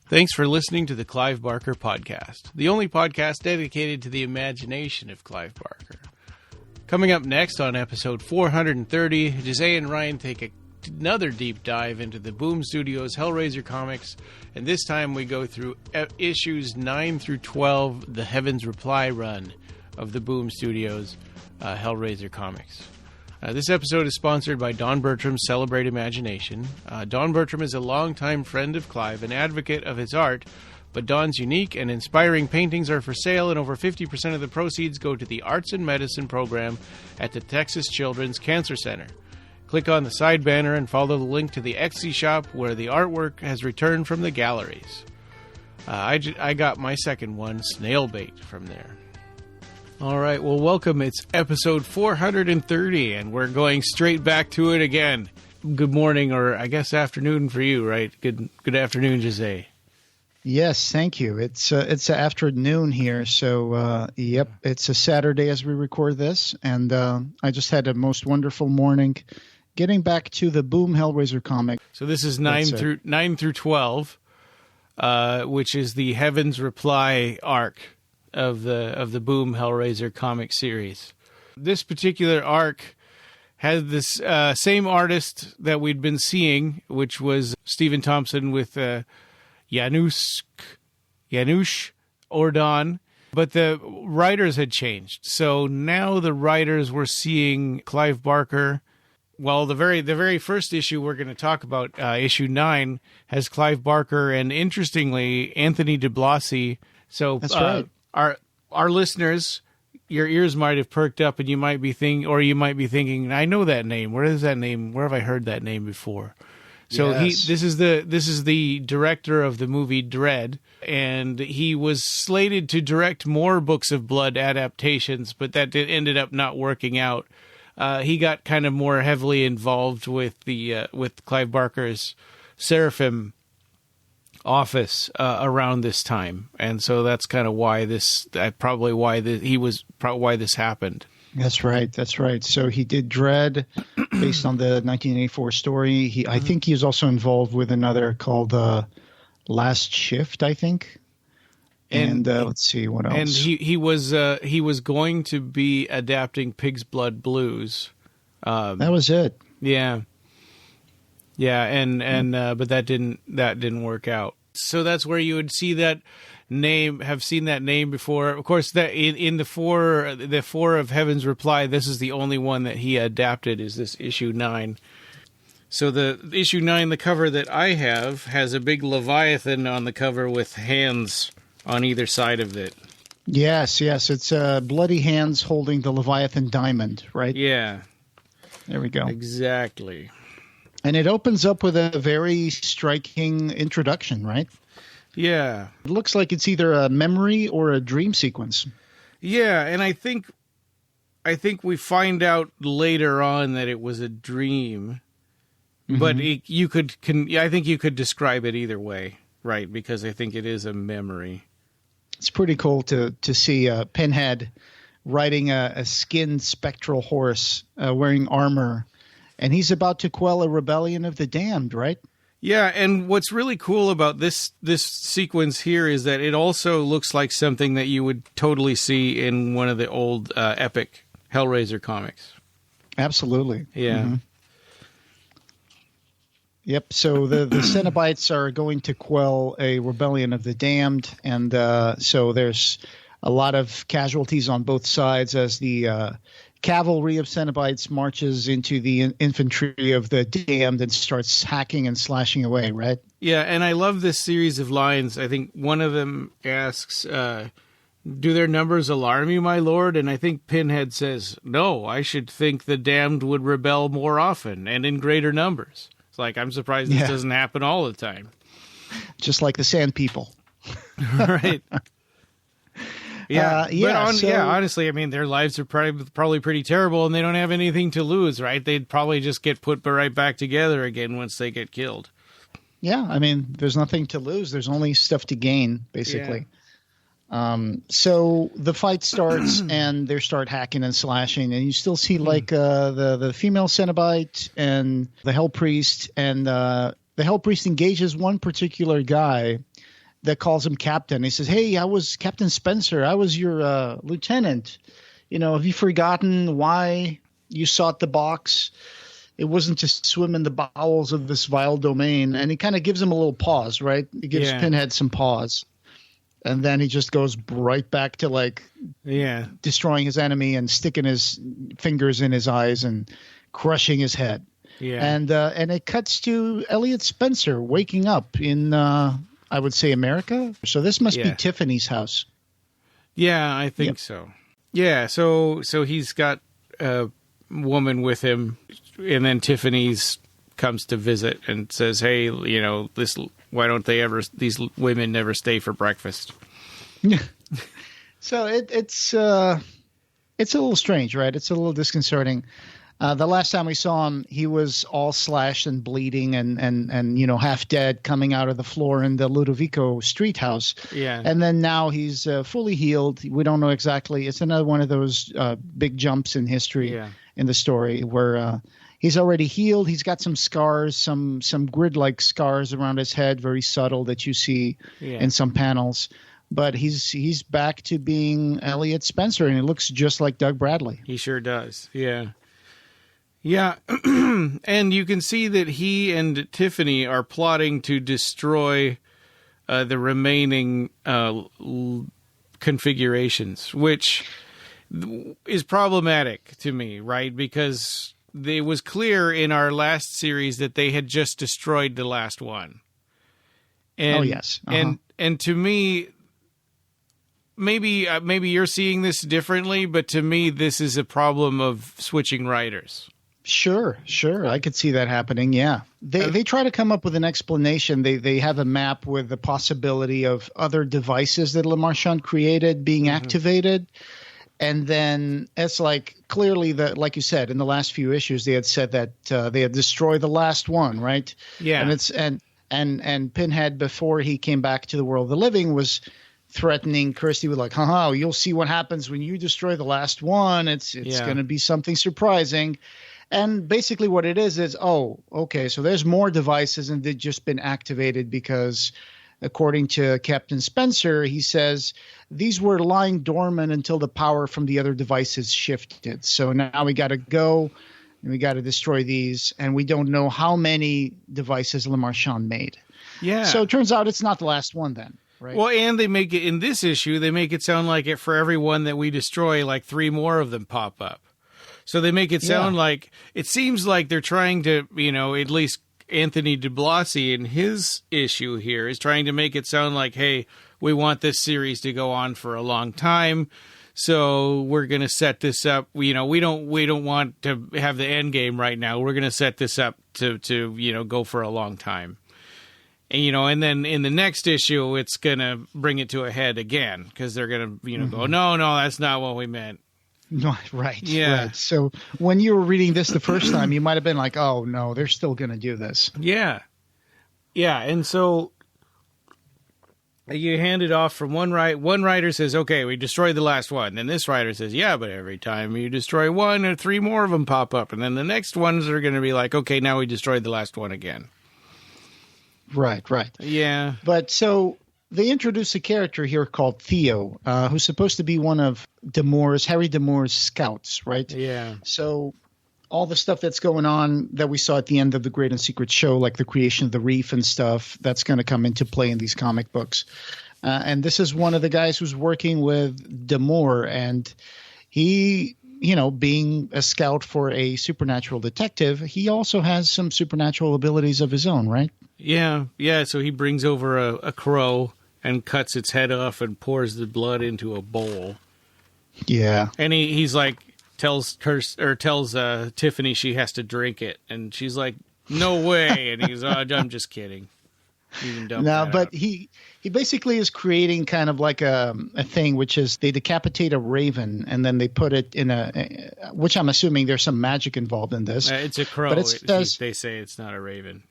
Thanks for listening to the Clive Barker podcast, the only podcast dedicated to the imagination of Clive Barker. Coming up next on episode 430, Jose and Ryan take another deep dive into the Boom Studios Hellraiser comics, and this time we go through issues 9 through 12, the Heaven's Reply run of the Boom Studios Hellraiser comics. This episode is sponsored by Don Bertram's Celebrate Imagination. Don Bertram is a longtime friend of Clive, an advocate of his art, but Don's unique and inspiring paintings are for sale, and over 50% of the proceeds go to the Arts and Medicine program at the Texas Children's Cancer Center. Click on the side banner and follow the link to the Etsy shop where the artwork has returned from the galleries. I got my second one, Snailbait, from there. All right, well, welcome. It's episode 430, and we're going straight back to it again. Good morning, or I guess afternoon for you, right? Good afternoon, Jose. Yes, thank you. It's afternoon here, so yep, it's a Saturday as we record this, and I just had a most wonderful morning getting back to the Boom Hellraiser comic. So this is 9 through 12, which is the Heaven's Reply arc of the Boom Hellraiser comic series. This particular arc had this same artist that we'd been seeing, which was Stephen Thompson with Janusz, Ordon, but the writers had changed. So now the writers were seeing Clive Barker. Well, the very first issue we're going to talk about, issue 9, has Clive Barker and, interestingly, Anthony Diblasi. So that's right. Our listeners, your ears might have perked up, and you might be thinking, I know that name. Where is that name? Where have I heard that name before? So yes. This is the director of the movie Dread, and he was slated to direct more Books of Blood adaptations, but that ended up not working out. He got kind of more heavily involved with with Clive Barker's Seraphim office around this time, and so that's kind of why this happened. That's right. So he did Dread based on the 1984 story. I think he was also involved with another called Last Shift, I think. And let's see what else. And he was going to be adapting Pig's Blood Blues. That was it. Yeah. Yeah, and but that didn't work out. So that's where you would see that name, have seen that name before. Of course, that in the four of Heaven's Reply, this is the only one that he adapted, is this issue 9. So the issue 9, the cover that I have, has a big Leviathan on the cover with hands on either side of it. Yes, it's bloody hands holding the Leviathan diamond, right? Yeah. There we go. Exactly. And it opens up with a very striking introduction, right? Yeah. It looks like it's either a memory or a dream sequence. Yeah, and I think we find out later on that it was a dream. Mm-hmm. But I think you could describe it either way, right? Because I think it is a memory. It's pretty cool to see Pinhead riding a skinned spectral horse, wearing armor. And he's about to quell a rebellion of the damned, right? Yeah, and what's really cool about this sequence here is that it also looks like something that you would totally see in one of the old epic Hellraiser comics. Absolutely. Yeah. Mm-hmm. Yep, so the Cenobites are going to quell a rebellion of the damned, and so there's a lot of casualties on both sides as the cavalry of Cenobites marches into the infantry of the damned and starts hacking and slashing away, right? Yeah, and I love this series of lines. I think one of them asks, do their numbers alarm you, my lord? And I think Pinhead says, no, I should think the damned would rebel more often and in greater numbers. It's like, I'm surprised this doesn't happen all the time. Just like the Sand People. Right. Yeah, honestly, I mean, their lives are probably pretty terrible, and they don't have anything to lose, right? They'd probably just get put right back together again once they get killed. Yeah, I mean, there's nothing to lose. There's only stuff to gain, basically. Yeah. So the fight starts, and they start hacking and slashing, and you still see like the female Cenobite and the Hell Priest, and the Hell Priest engages one particular guy that calls him captain. He says, "Hey, I was Captain Spencer. I was your lieutenant. Have you forgotten why you sought the box? It wasn't to swim in the bowels of this vile domain." And he kind of gives him a little pause, right? He gives Pinhead some pause. And then he just goes right back to destroying his enemy and sticking his fingers in his eyes and crushing his head. Yeah. And it cuts to Elliot Spencer waking up in, I would say, America. So this must be Tiffany's house. Yeah, I think so. Yeah, so he's got a woman with him, and then Tiffany's comes to visit and says, "Hey, why don't these women never stay for breakfast?" So it's a little strange, right? It's a little disconcerting. The last time we saw him, he was all slashed and bleeding and half dead, coming out of the floor in the Ludovico street house. Yeah. And then now he's fully healed. We don't know exactly. It's another one of those big jumps in history in the story where he's already healed. He's got some scars, some grid-like scars around his head, very subtle that you see in some panels. But he's back to being Elliot Spencer, and he looks just like Doug Bradley. He sure does. Yeah. Yeah, and you can see that he and Tiffany are plotting to destroy the remaining configurations, which is problematic to me, right? Because it was clear in our last series that they had just destroyed the last one. And, yes. And to me, maybe you're seeing this differently, but to me, this is a problem of switching writers. Sure. I could see that happening. Yeah. They try to come up with an explanation. They have a map with the possibility of other devices that Le Marchand created being activated. And then it's like clearly that, like you said, in the last few issues, they had said that they had destroyed the last one. Right. Yeah. And Pinhead, before he came back to the world of the living, was threatening Kirsty with like, you'll see what happens when you destroy the last one. It's going to be something surprising. And basically what it is, okay, so there's more devices and they've just been activated because according to Captain Spencer, he says these were lying dormant until the power from the other devices shifted. So now we got to go and we got to destroy these. And we don't know how many devices Le Marchand made. Yeah. So it turns out it's not the last one then. Right. Well, and they make it in this issue, they make it sound like for every one that we destroy, like 3 more of them pop up. So they make it sound like it seems like they're trying to, at least Anthony Diblasi in his issue here is trying to make it sound like, hey, we want this series to go on for a long time. So we're going to set this up. We don't want to have the end game right now. We're going to set this up to go for a long time. And, and then in the next issue, it's going to bring it to a head again because they're going to, go, no, that's not what we meant. No, right. Yeah. Right. So when you were reading this the first time, you might have been like, oh, no, they're still going to do this. Yeah. Yeah. And so you hand it off from one writer says, okay, we destroyed the last one. Then this writer says, yeah, but every time you destroy one or 3 more of them pop up. And then the next ones are going to be like, okay, now we destroyed the last one again. Right. Yeah. But so they introduce a character here called Theo, who's supposed to be one of Harry Damour's scouts, right? Yeah. So all the stuff that's going on that we saw at the end of the Great and Secret Show, like the creation of the reef and stuff, that's going to come into play in these comic books. And this is one of the guys who's working with Damour, and he, being a scout for a supernatural detective, he also has some supernatural abilities of his own, right? Yeah. So he brings over a crow and cuts its head off and pours the blood into a bowl. Yeah. And he's like, tells Tiffany she has to drink it. And she's like, no way. And he's, I'm just kidding. No, but he basically is creating kind of like a thing, which is they decapitate a raven and then they put it in which I'm assuming there's some magic involved in this. It's a crow. But they say it's not a raven.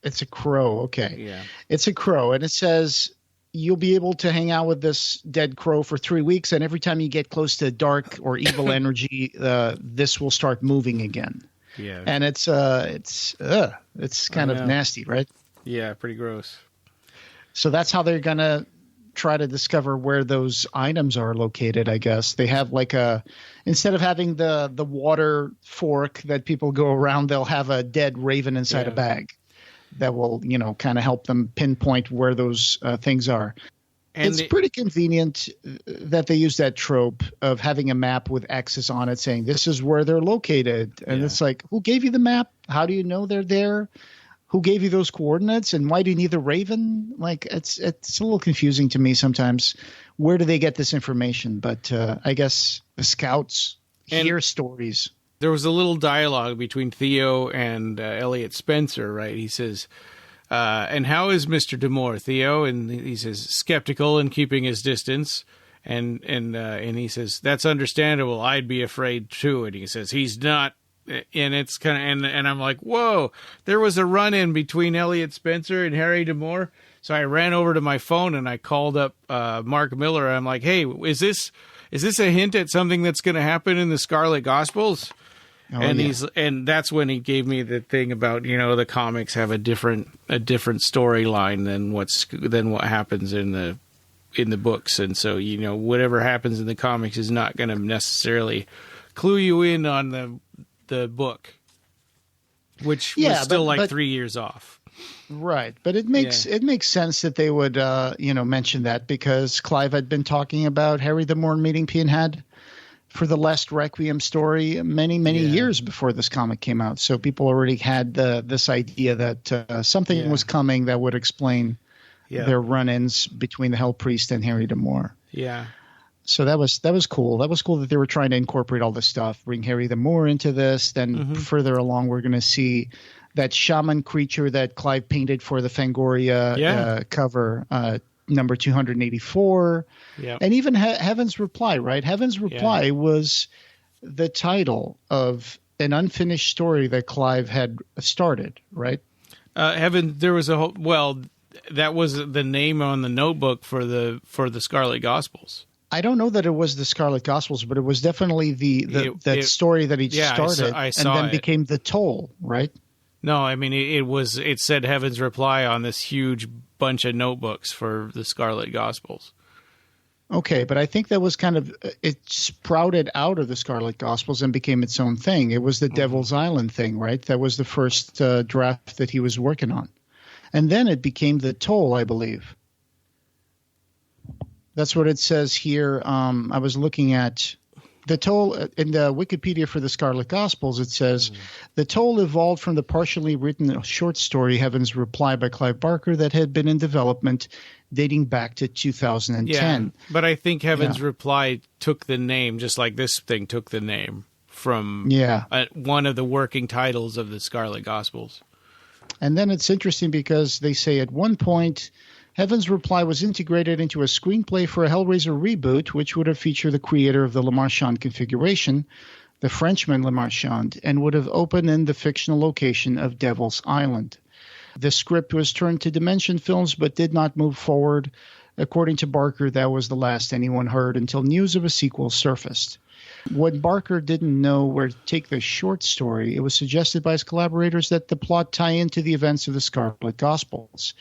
It's a crow. Okay. Yeah. It's a crow. And it says you'll be able to hang out with this dead crow for 3 weeks. And every time you get close to dark or evil energy, this will start moving again. Yeah. And it's kind of nasty, right? Yeah. Pretty gross. So that's how they're going to try to discover where those items are located, I guess. They have like instead of having the water fork that people go around, they'll have a dead raven inside a bag that will, kind of help them pinpoint where those things are. And it's pretty convenient that they use that trope of having a map with X's on it saying this is where they're located. And it's like, who gave you the map? How do you know they're there? Who gave you those coordinates, and why do you need the raven? Like, it's a little confusing to me sometimes. Where do they get this information? But I guess the scouts hear stories. There was a little dialogue between Theo and Elliot Spencer, right? He says, and how is Mr. D'Amour, Theo? And he says, skeptical and keeping his distance. And he says, that's understandable. I'd be afraid too. And he says, he's not. And it's kind of, and I'm like, whoa, there was a run-in between Elliot Spencer and Harry D'Amour. So I ran over to my phone and I called up Mark Miller. I'm like, hey, is this a hint at something that's going to happen in the Scarlet Gospels? And that's when he gave me the thing about, the comics have a different storyline than what happens in the books. And so, whatever happens in the comics is not going to necessarily clue you in on the book, which was still 3 years off. Right. But it makes sense that they would, mention that, because Clive had been talking about Harry D'Amour meeting Pinhead for the Last Requiem story many years before this comic came out. So people already had this idea that something was coming that would explain their run-ins between the Hell Priest and Harry D'Amour. Yeah. So that was cool. That was cool that they were trying to incorporate all this stuff, bring Harry D'Amour into this. Then further along, we're going to see that shaman creature that Clive painted for the Fangoria cover, number 284. Yeah. And even Heaven's Reply, right? Heaven's Reply was the title of an unfinished story that Clive had started, right? There was that was the name on the notebook for the Scarlet Gospels. I don't know that it was the Scarlet Gospels, but it was definitely that story that he started and then became the Toll, right? No, I mean it said Heaven's Reply on this huge bunch of notebooks for the Scarlet Gospels. Okay, but I think that was it sprouted out of the Scarlet Gospels and became its own thing. It was the Devil's Island thing, right? That was the first draft that he was working on. And then it became the Toll, I believe. That's what it says here. I was looking at the Toll in the Wikipedia for the Scarlet Gospels. It says the Toll evolved from the partially written short story Heaven's Reply by Clive Barker that had been in development dating back to 2010. Yeah, but I think Heaven's Reply took the name, just like this thing took the name from one of the working titles of the Scarlet Gospels. And then it's interesting because they say at one point, Heaven's Reply was integrated into a screenplay for a Hellraiser reboot, which would have featured the creator of the Le Marchand configuration, the Frenchman Le Marchand, and would have opened in the fictional location of Devil's Island. The script was turned to Dimension Films but did not move forward. According to Barker, that was the last anyone heard until news of a sequel surfaced. When Barker didn't know where to take the short story, it was suggested by his collaborators that the plot tie into the events of the Scarlet Gospels.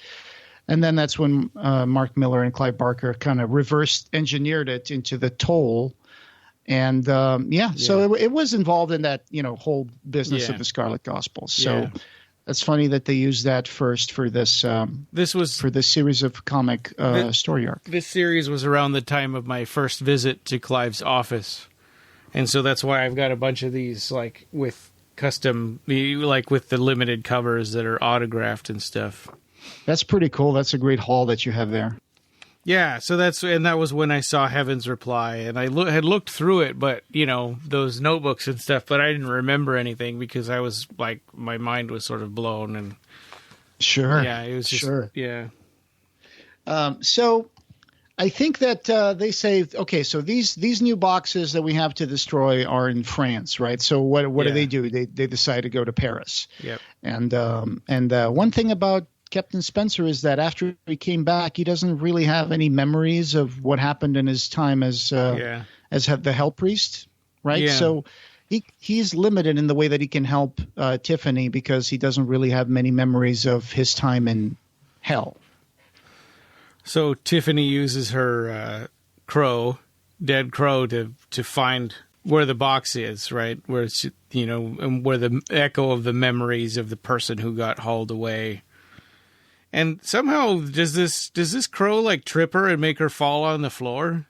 And then that's when Mark Miller and Clive Barker kind of reverse engineered it into the Toll. And so it was involved in that, whole business of the Scarlet Gospels. So it's funny that they used that first for this. For this series of comic story arc. This series was around the time of my first visit to Clive's office. And so that's why I've got a bunch of these, like with custom, like with the limited covers that are autographed and stuff. That's pretty cool. That's a great haul that you have there. Yeah, so that was when I saw Heaven's Reply, and I had looked through it, but those notebooks and stuff, but I didn't remember anything because I was like, my mind was sort of blown, and it was just So I think that they say, okay, so these new boxes that we have to destroy are in France, right? So what do? They decide to go to Paris. Yep. And one thing about Captain Spencer is that after he came back, he doesn't really have any memories of what happened in his time as the Hell Priest, right? Yeah. So he's limited in the way that he can help Tiffany because he doesn't really have many memories of his time in Hell. So Tiffany uses her dead crow, to find where the box is, right? Where it's, and where the echo of the memories of the person who got hauled away. And somehow does this crow like trip her and make her fall on the floor?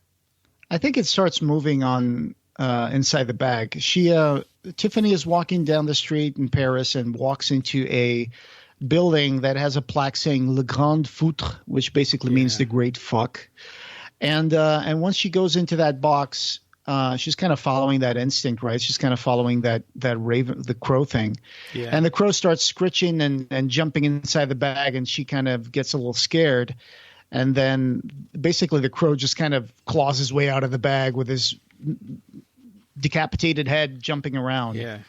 I think it starts moving on inside the bag. Tiffany is walking down the street in Paris and walks into a building that has a plaque saying Le Grand Foutre, which basically means the great fuck. And once she goes into that box, she's kind of following that instinct, right? She's kind of following that the crow thing. Yeah. And the crow starts scritching and jumping inside the bag, and she kind of gets a little scared. And then basically the crow just kind of claws his way out of the bag with his decapitated head jumping around. Yeah.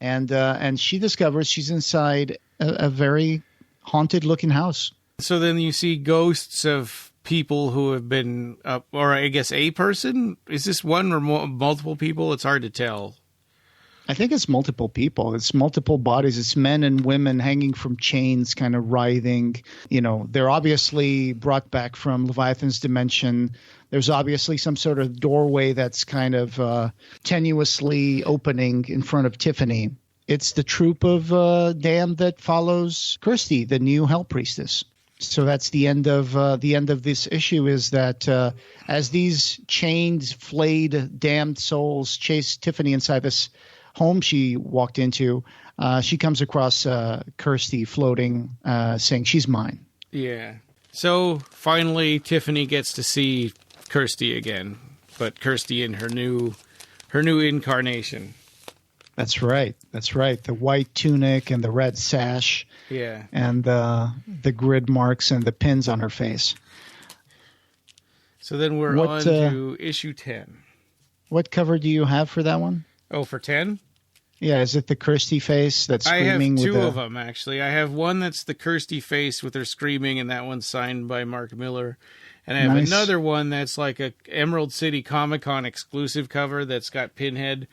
And she discovers she's inside a very haunted looking house. So then you see ghosts of people who have been, or I guess a person? Is this one or multiple people? It's hard to tell. I think it's multiple people. It's multiple bodies. It's men and women hanging from chains, kind of writhing. They're obviously brought back from Leviathan's dimension. There's obviously some sort of doorway that's kind of tenuously opening in front of Tiffany. It's the troop of damned that follows Kirsty, the new Hell Priestess. So that's the end of this issue, is that as these chained, flayed, damned souls chase Tiffany inside this home she walked into, she comes across Kirsty floating, saying she's mine. Yeah. So finally, Tiffany gets to see Kirsty again, but Kirsty in her new incarnation. That's right. The white tunic and the red sash. Yeah. And the grid marks and the pins on her face. So then we're on to issue 10. What cover do you have for that one? Oh, for 10? Yeah, is it the Kirsty face that's screaming? I have two of them, actually. I have one that's the Kirsty face with her screaming, and that one's signed by Mark Miller. And I have another one that's like a Emerald City Comic-Con exclusive cover that's got Pinhead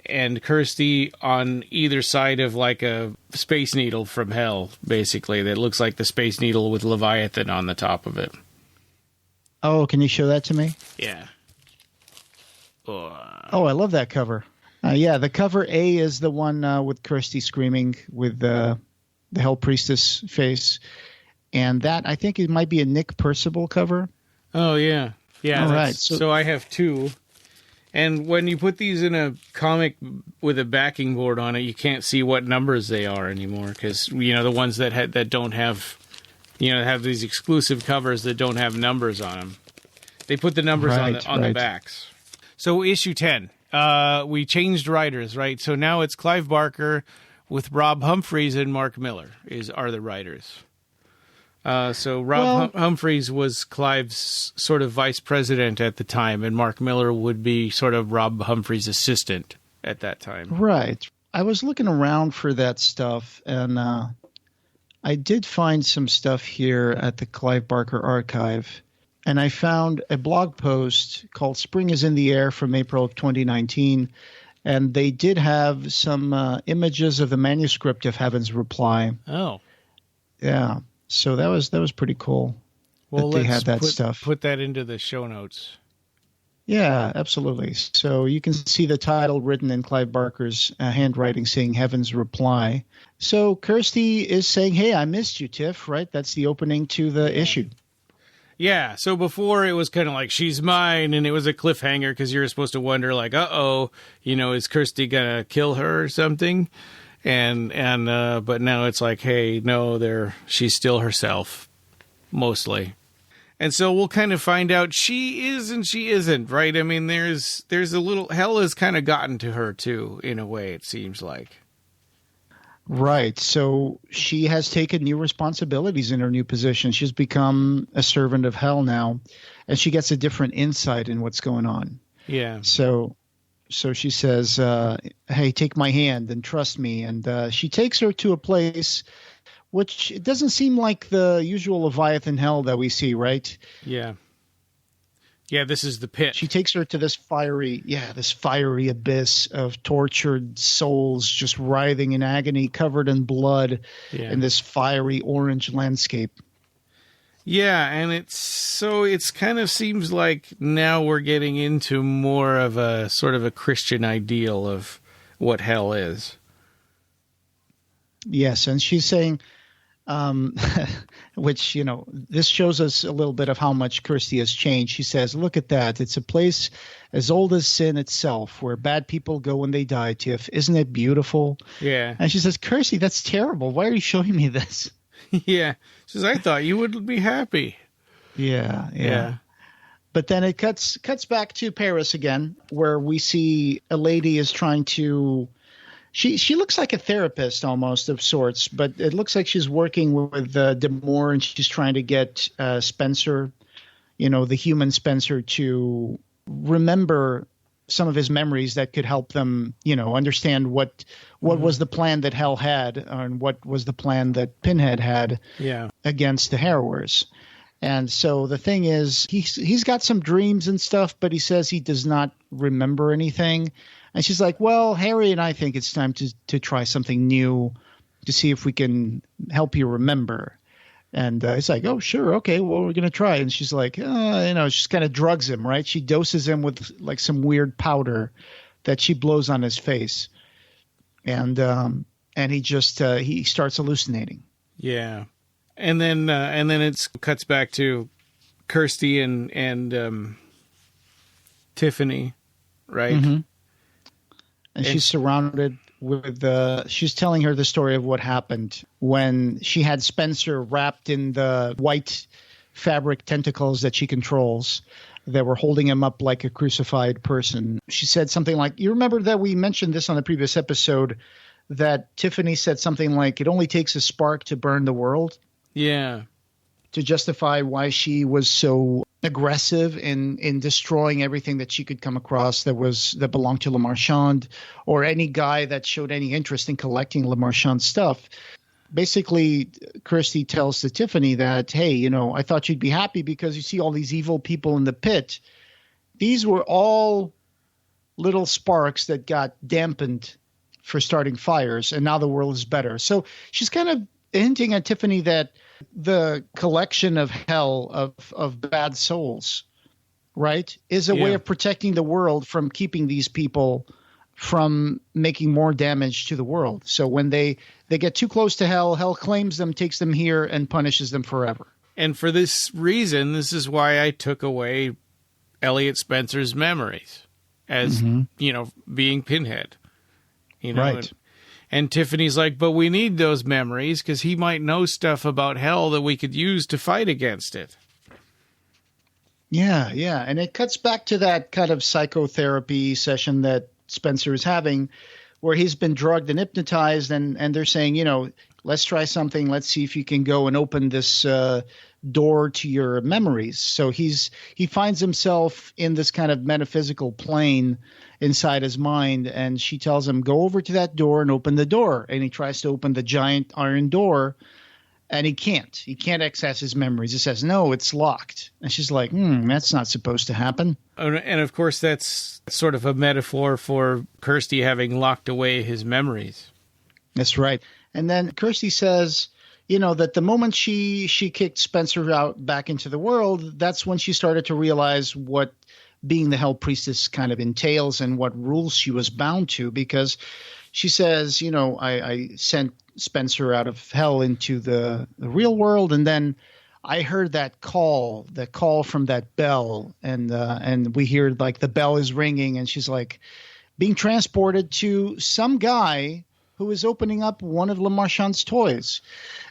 and Kirsty on either side of like a Space Needle from hell, basically, that looks like the Space Needle with Leviathan on the top of it. Oh, can you show that to me? Yeah. Oh, I love that cover. Yeah, the cover A is the one with Kirsty screaming with the Hell Priestess face. And that, I think it might be a Nick Percival cover. Oh, yeah. Yeah. All right. So I have two. And when you put these in a comic with a backing board on it, you can't see what numbers they are anymore. Because, the ones that don't have, have these exclusive covers that don't have numbers on them. They put the numbers on the backs. So issue 10. We changed writers, right? So now it's Clive Barker with Rob Humphreys and Mark Miller are the writers. So Rob Humphreys was Clive's sort of vice president at the time, and Mark Miller would be sort of Rob Humphreys' assistant at that time. Right. I was looking around for that stuff, and I did find some stuff here at the Clive Barker archive. And I found a blog post called Spring is in the Air from April of 2019. And they did have some images of the manuscript of Heaven's Reply. Oh. Yeah. So that was pretty cool. Well, that they had that stuff. Put that into the show notes. Yeah, absolutely. So you can see the title written in Clive Barker's handwriting saying Heaven's Reply. So Kirsty is saying, hey, I missed you, Tiff, right? That's the opening to the issue. Yeah, so before it was kind of like, she's mine, and it was a cliffhanger because you were supposed to wonder, like, is Kirsty going to kill her or something? But now it's like, hey, no, she's still herself, mostly. And so we'll kind of find out she is and she isn't, right? I mean, there's a little, hell has kind of gotten to her, too, in a way, it seems like. Right. So she has taken new responsibilities in her new position. She's become a servant of hell now, and she gets a different insight in what's going on. Yeah. So she says, hey, take my hand and trust me. And she takes her to a place which it doesn't seem like the usual Leviathan hell that we see, right? Yeah. Yeah, this is the pit. She takes her to this fiery abyss of tortured souls just writhing in agony, covered in blood in this fiery orange landscape. Yeah, and it's kind of seems like now we're getting into more of a sort of a Christian ideal of what hell is. Yes, and she's saying, which, this shows us a little bit of how much Kirsty has changed. She says, look at that. It's a place as old as sin itself where bad people go when they die, Tiff. Isn't it beautiful? Yeah. And she says, Kirsty, that's terrible. Why are you showing me this? Yeah. She says, I thought you would be happy. Yeah. But then it cuts back to Paris again, where we see a lady is trying to... She looks like a therapist almost of sorts, but it looks like she's working with Demore, and she's trying to get Spencer, the human Spencer, to remember some of his memories that could help them, understand what was the plan that Hell had, and what was the plan that Pinhead had against the Harrowers. And so the thing is, he's got some dreams and stuff, but he says he does not remember anything. And she's like, well, Harry and I think it's time to try something new to see if we can help you remember. And it's like, oh, sure. Okay, well, we're going to try. And she's like, she kind of drugs him, right? She doses him with like some weird powder that she blows on his face. And he just he starts hallucinating. Yeah. And then it cuts back to Kirsty and Tiffany, right? Mm-hmm. And she's surrounded with she's telling her the story of what happened when she had Spencer wrapped in the white fabric tentacles that she controls that were holding him up like a crucified person. She said something like, you remember that we mentioned this on the previous episode, that Tiffany said something like, it only takes a spark to burn the world. Yeah. To justify why she was so aggressive in destroying everything that she could come across that belonged to Le Marchand, or any guy that showed any interest in collecting Le Marchand stuff. Basically, Kirsty tells to Tiffany that, hey, I thought you'd be happy because you see all these evil people in the pit. These were all little sparks that got dampened for starting fires, and now the world is better. So she's kind of hinting at Tiffany that the collection of hell of bad souls, right, is a way of protecting the world from keeping these people from making more damage to the world. So when they get too close to hell claims them, takes them here, and punishes them forever. And for this reason, this is why I took away Elliot Spencer's memories as, being Pinhead. Right. And Tiffany's like, but we need those memories because he might know stuff about hell that we could use to fight against it. Yeah. And it cuts back to that kind of psychotherapy session that Spencer is having, where he's been drugged and hypnotized, and they're saying, let's try something. Let's see if you can go and open this door to your memories. So he finds himself in this kind of metaphysical plane inside his mind, and she tells him, go over to that door and open the door. And he tries to open the giant iron door, and he can't access his memories. It says, no, it's locked. And she's like, that's not supposed to happen. And of course, that's sort of a metaphor for Kirsty having locked away his memories. That's right. And then Kirsty says, that the moment she kicked Spencer out back into the world, that's when she started to realize what being the Hell Priestess kind of entails and what rules she was bound to, because she says, I sent Spencer out of hell into the real world, and then I heard the call from that bell, and we hear like the bell is ringing, and she's like being transported to some guy who is opening up one of Le Marchand's toys.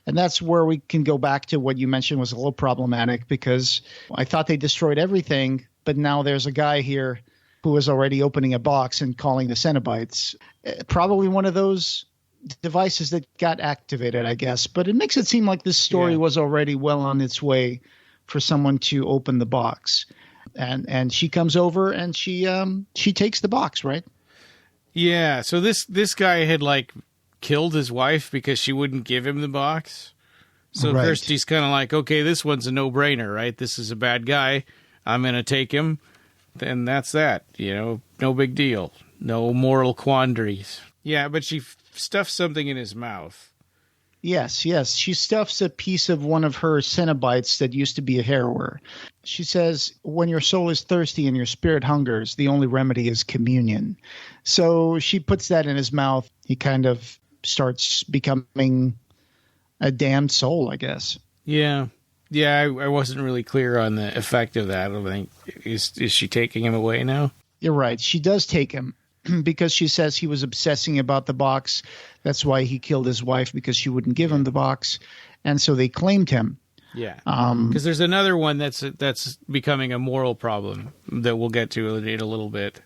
And that's where we can go back to what you mentioned was a little problematic, because I thought they destroyed everything, but now there's a guy here who is already opening a box and calling the Cenobites. Probably one of those devices that got activated, I guess. But it makes it seem like this story was already well on its way for someone to open the box. And she comes over and she takes the box, right? Yeah. So this guy had like killed his wife because she wouldn't give him the box. So right. Kirsty's kind of like, okay, this one's a no-brainer, right? This is a bad guy. I'm going to take him. Then that's that, no big deal. No moral quandaries. Yeah, but she stuffs something in his mouth. Yes, yes. She stuffs a piece of one of her Cenobites that used to be a harrower. She says, when your soul is thirsty and your spirit hungers, the only remedy is communion. So she puts that in his mouth. He kind of starts becoming a damned soul, I guess. Yeah. Yeah, I wasn't really clear on the effect of that. I think is she taking him away now? You're right. She does take him because she says he was obsessing about the box. That's why he killed his wife, because she wouldn't give him the box. And so they claimed him. Yeah. Because there's another one that's becoming a moral problem that we'll get to in a little bit.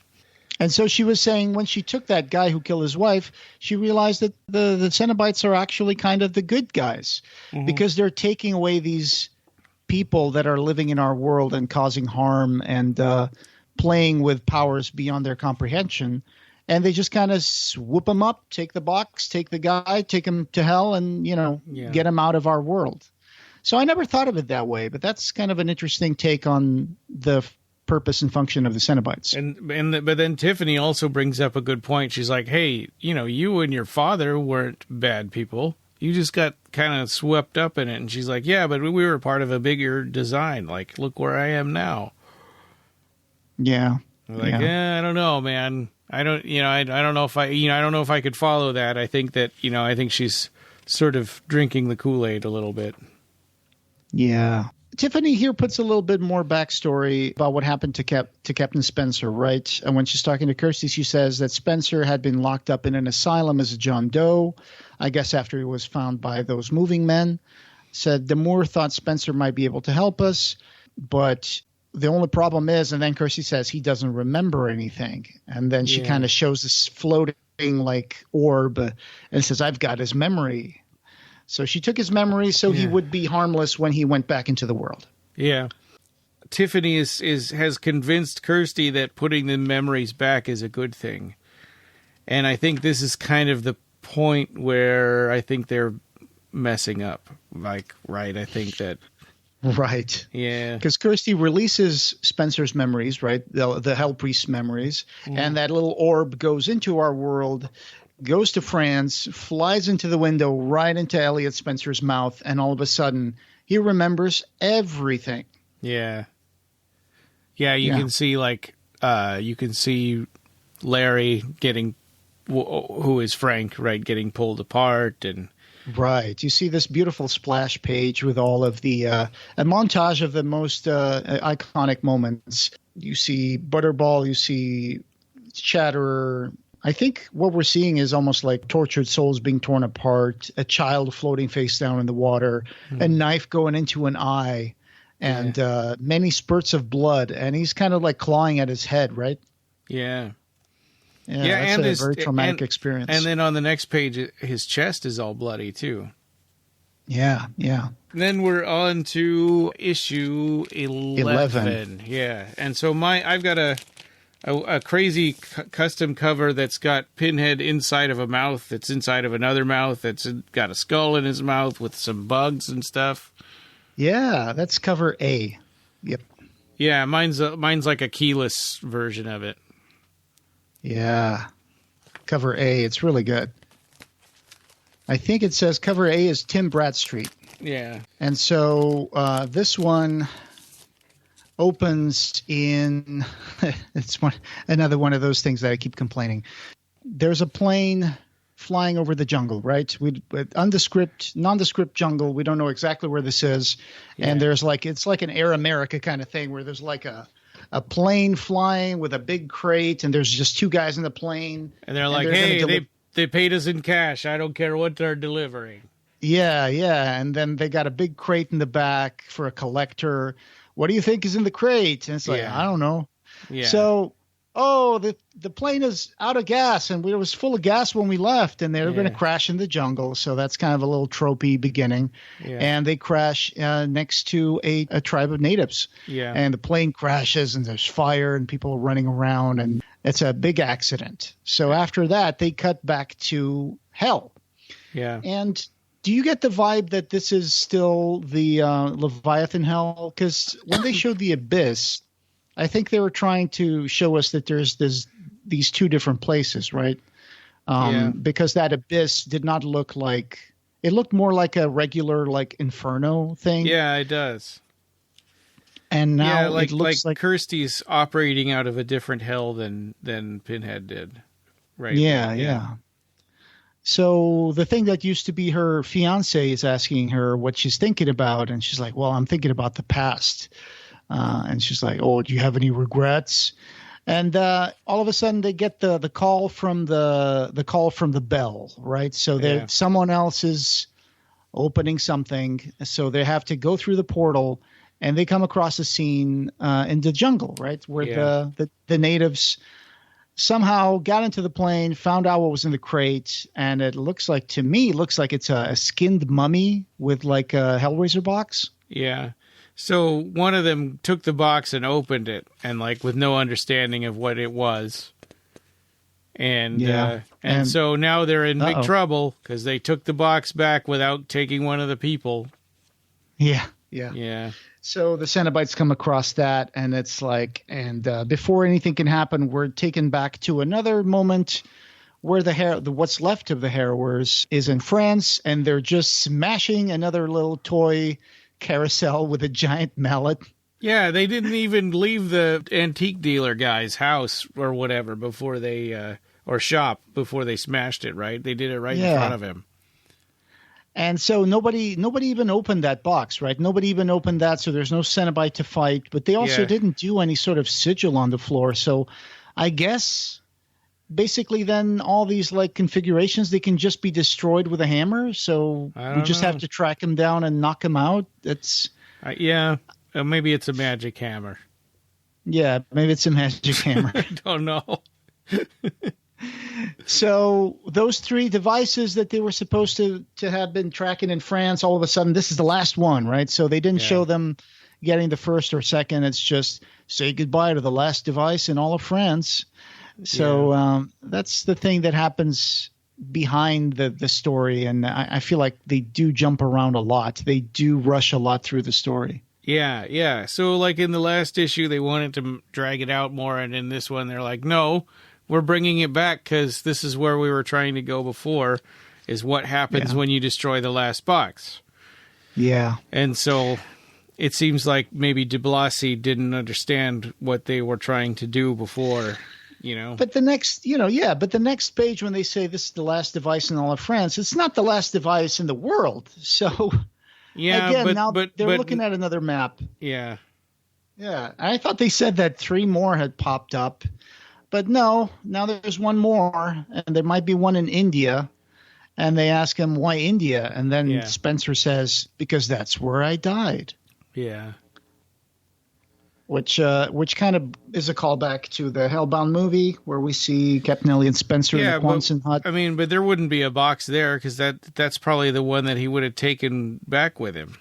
And so she was saying when she took that guy who killed his wife, she realized that the Cenobites are actually kind of the good guys because they're taking away these people that are living in our world and causing harm and playing with powers beyond their comprehension. And they just kind of swoop them up, take the box, take the guy, take him to hell, and, get him out of our world. So I never thought of it that way, but that's kind of an interesting take on the purpose and function of the Cenobites. But then Tiffany also brings up a good point. She's like, hey, you and your father weren't bad people. You just got kind of swept up in it. And she's like, yeah, but we were part of a bigger design. Like, look where I am now. Yeah. Like, I don't know, man. I don't know if I don't know if I could follow that. I think that, I think she's sort of drinking the Kool-Aid a little bit. Yeah. Tiffany here puts a little bit more backstory about what happened to Captain Spencer, right? And when she's talking to Kirsty, she says that Spencer had been locked up in an asylum as a John Doe, I guess after he was found by those moving men. Said the Moore thought Spencer might be able to help us, but the only problem is, and then Kirsty says he doesn't remember anything. And then she kind of shows this floating like orb and says, I've got his memory. So she took his memory so he would be harmless when he went back into the world. Yeah. Tiffany has convinced Kirsty that putting the memories back is a good thing. And I think this is kind of the point where I think they're messing up. Like, right, I think that... Right. Yeah. Because Kirsty releases Spencer's memories, right? The Hell Priest's memories. And that little orb goes into our world, goes to France, flies into the window, right into Elliot Spencer's mouth, and all of a sudden he remembers everything. Yeah. Yeah, you can see you can see Larry getting, who is Frank, right, getting pulled apart and... Right. You see this beautiful splash page with all of the a montage of the most iconic moments. You see Butterball, you see Chatterer. I think what we're seeing is almost like tortured souls being torn apart, a child floating face down in the water, a knife going into an eye, and many spurts of blood. And he's kind of like clawing at his head, right? Yeah. Yeah, that's a very traumatic experience. And then on the next page, his chest is all bloody, too. Yeah, yeah. Then we're on to issue 11. Yeah, and so I've got a crazy custom cover that's got Pinhead inside of a mouth that's inside of another mouth that's got a skull in his mouth with some bugs and stuff. Yeah, that's cover A. Yep. Yeah, mine's like a keyless version of it. Yeah. Cover A. It's really good. I think it says cover A is Tim Bradstreet. Yeah. And so this one opens in it's another one of those things that I keep complaining. There's a plane flying over the jungle, right? Nondescript jungle. We don't know exactly where this is. Yeah. And there's it's like an Air America kind of thing where there's like a plane flying with a big crate, and there's just two guys in the plane. And they're like, hey, they paid us in cash. I don't care what they're delivering. Yeah, yeah. And then they got a big crate in the back for a collector. What do you think is in the crate? And it's like, I don't know. Yeah. So, the plane is out of gas, and it was full of gas when we left, and they were going to crash in the jungle. So that's kind of a little tropey beginning. Yeah. And they crash next to a tribe of natives. Yeah. And the plane crashes, and there's fire, and people are running around, and it's a big accident. So after that, they cut back to hell. Yeah. And do you get the vibe that this is still the Leviathan hell? Because when they showed the abyss, I think they were trying to show us that there's these two different places, right? Because that abyss did not look like It looked more like a regular like Inferno thing. Yeah, it does. And now it looks like Kirsty's operating out of a different hell than Pinhead did. Right. Yeah. So the thing that used to be her fiance is asking her what she's thinking about, and she's like, "Well, I'm thinking about the past." And she's like, "Oh, do you have any regrets?" And all of a sudden, they get the call from the call from the bell, right? So someone else is opening something, so they have to go through the portal, and they come across a scene in the jungle, right, where the natives somehow got into the plane, found out what was in the crate, and it looks like it's a skinned mummy with like a Hellraiser box. Yeah. So one of them took the box and opened it, and like with no understanding of what it was. And so now they're in big trouble because they took the box back without taking one of the people. Yeah. So the Cenobites come across that, and it's like, before anything can happen, we're taken back to another moment where what's left of the Harrowers is in France, and they're just smashing another little toy carousel with a giant mallet. Yeah, they didn't even leave the antique dealer guy's house or whatever before they or shop before they smashed it. Right? They did it right in front of him. And so nobody even opened that box, right? Nobody even opened that, so there's no Cenobite to fight. But they also didn't do any sort of sigil on the floor. So I guess basically then all these like configurations, they can just be destroyed with a hammer. So we just have to track him down and knock him out. It's maybe it's a magic hammer. Yeah, maybe it's a magic hammer. I don't know. So those three devices that they were supposed to have been tracking in France, all of a sudden, this is the last one, right? So they didn't show them getting the first or second. It's just say goodbye to the last device in all of France. So that's the thing that happens behind the story. And I feel like they do jump around a lot. They do rush a lot through the story. Yeah. So like in the last issue, they wanted to drag it out more. And in this one, they're like, no, we're bringing it back because this is where we were trying to go before, is what happens when you destroy the last box. Yeah. And so it seems like maybe Diblasi didn't understand what they were trying to do before, you know. But the next, but the next page when they say this is the last device in all of France, it's not the last device in the world. So, again, they're looking at another map. Yeah. Yeah. I thought they said that 3 more had popped up. But no, now there's one more, and there might be one in India. And they ask him, why India? And then Spencer says, because that's where I died. Yeah. Which kind of is a callback to the Hellbound movie where we see Captain Elliot Spencer in the Quonset hut. I mean, but there wouldn't be a box there because that's probably the one that he would have taken back with him.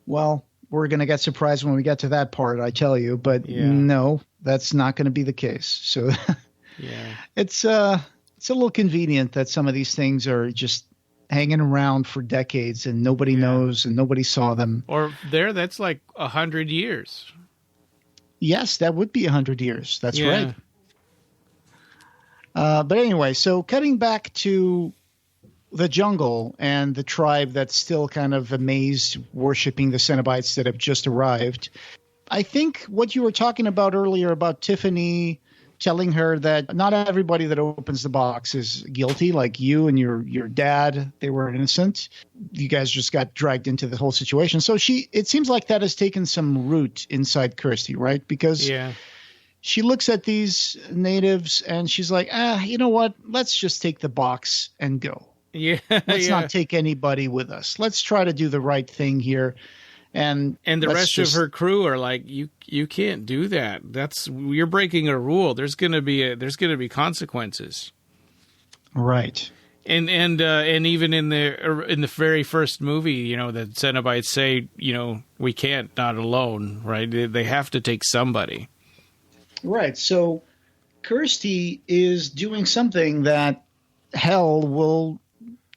Well, we're going to get surprised when we get to that part, I tell you. But no, that's not going to be the case. So it's a little convenient that some of these things are just hanging around for decades and nobody knows and nobody saw them. Or that's like 100 years. Yes, that would be 100 years. That's right. But anyway, so cutting back to the jungle and the tribe that's still kind of amazed, worshiping the Cenobites that have just arrived. I think what you were talking about earlier about Tiffany telling her that not everybody that opens the box is guilty, like you and your dad, they were innocent. You guys just got dragged into the whole situation. So it seems like that has taken some root inside Kirsty, right? Because she looks at these natives and she's like, you know what? Let's just take the box and go. Let's not take anybody with us. Let's try to do the right thing here. And the rest of her crew are like, you can't do that. You're breaking a rule. There's going to be consequences. Right. And even in the very first movie, you know, the Cenobites say, you know, we can't, not alone, right? They have to take somebody. Right. So Kirsty is doing something that Hell will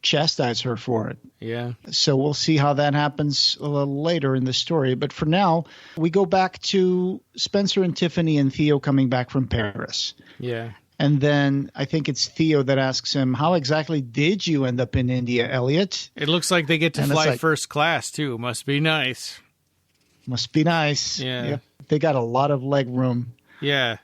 chastise her for it. Yeah. So we'll see how that happens a little later in the story. But for now, we go back to Spencer and Tiffany and Theo coming back from Paris. Yeah. And then I think it's Theo that asks him, how exactly did you end up in India, Elliot? It looks like they get to fly first class, too. Must be nice. Must be nice. Yeah. Yep. They got a lot of leg room. Yeah.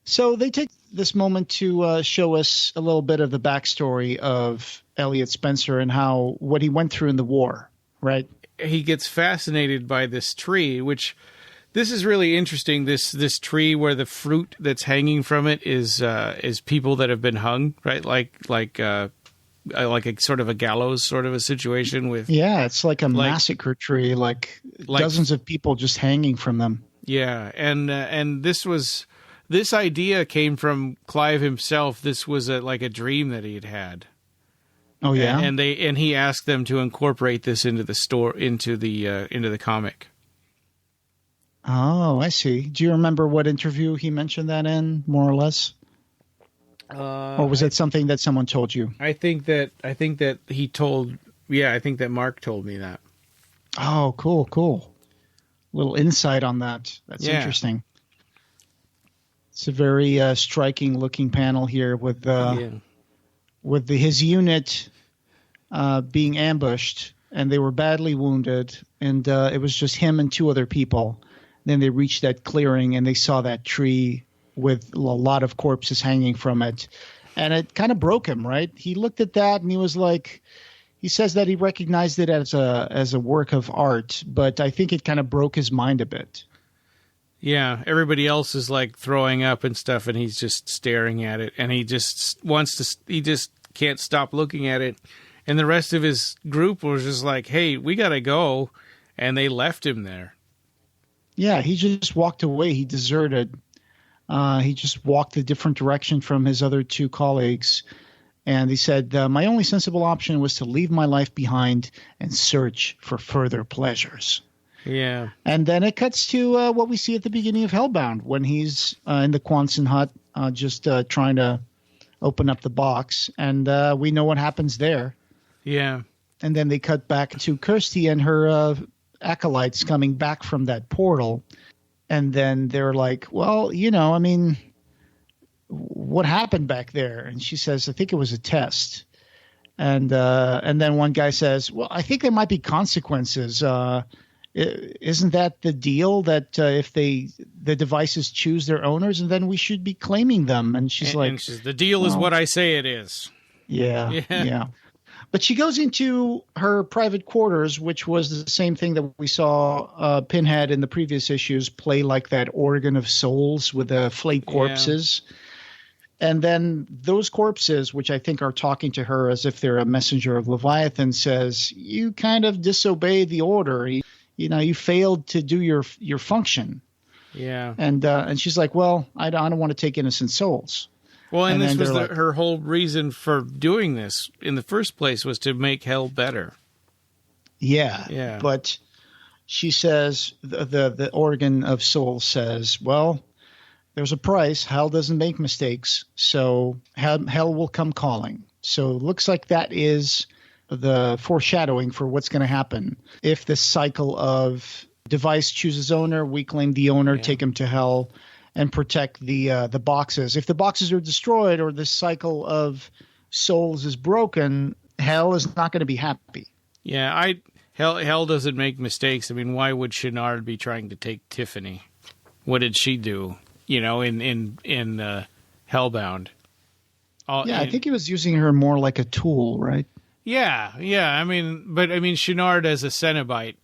So they take this moment to show us a little bit of the backstory of Elliot Spencer and what he went through in the war, right? He gets fascinated by this tree, which this is really interesting. This tree where the fruit that's hanging from it is people that have been hung, right? Like a sort of a gallows sort of a situation with. Yeah, it's like a massacre tree, like dozens of people just hanging from them. Yeah, and this idea came from Clive himself. This was like a dream that he had. Oh yeah, and he asked them to incorporate this into the comic. Oh, I see. Do you remember what interview he mentioned that in, more or less? Or was it something that someone told you? I think that he told. Yeah, I think that Mark told me that. Oh, cool. Little insight on that. That's interesting. It's a very striking looking panel here with his unit being ambushed, and they were badly wounded, and it was just him and two other people. Then they reached that clearing, and they saw that tree with a lot of corpses hanging from it, and it kind of broke him, right? He looked at that, and he was like, he says that he recognized it as a work of art, but I think it kind of broke his mind a bit. Yeah, everybody else is like throwing up and stuff, and he's just staring at it, and he just can't stop looking at it. And the rest of his group was just like, hey, we got to go. And they left him there. Yeah, he just walked away. He deserted. He just walked a different direction from his other two colleagues. And he said, my only sensible option was to leave my life behind and search for further pleasures. Yeah. And then it cuts to what we see at the beginning of Hellbound when he's in the Quonset hut just trying to open up the box. And we know what happens there. Yeah. And then they cut back to Kirsty and her acolytes coming back from that portal. And then they're like, well, I mean, what happened back there? And she says, I think it was a test. And then one guy says, well, I think there might be consequences. Isn't that the deal that if the devices choose their owners, and then we should be claiming them? And she's the deal is what I say it is. Yeah. But she goes into her private quarters, which was the same thing that we saw Pinhead in the previous issues play, like that organ of souls with the flayed corpses. Yeah. And then those corpses, which I think are talking to her as if they're a messenger of Leviathan, says, you kind of disobeyed the order. You failed to do your function. Yeah. And she's like, well, I don't want to take innocent souls. Well, and this was her whole reason for doing this in the first place, was to make hell better. Yeah. But she says, the organ of soul says, well, there's a price. Hell doesn't make mistakes. So hell will come calling. So it looks like that is the foreshadowing for what's going to happen. If this cycle of device chooses owner, we claim the owner, take him to hell, and protect the boxes. If the boxes are destroyed or this cycle of souls is broken, hell is not going to be happy. Yeah, hell doesn't make mistakes. I mean, why would Shinard be trying to take Tiffany? What did she do? In Hellbound. I think he was using her more like a tool, right? Yeah. I mean, Shinard as a Cenobite,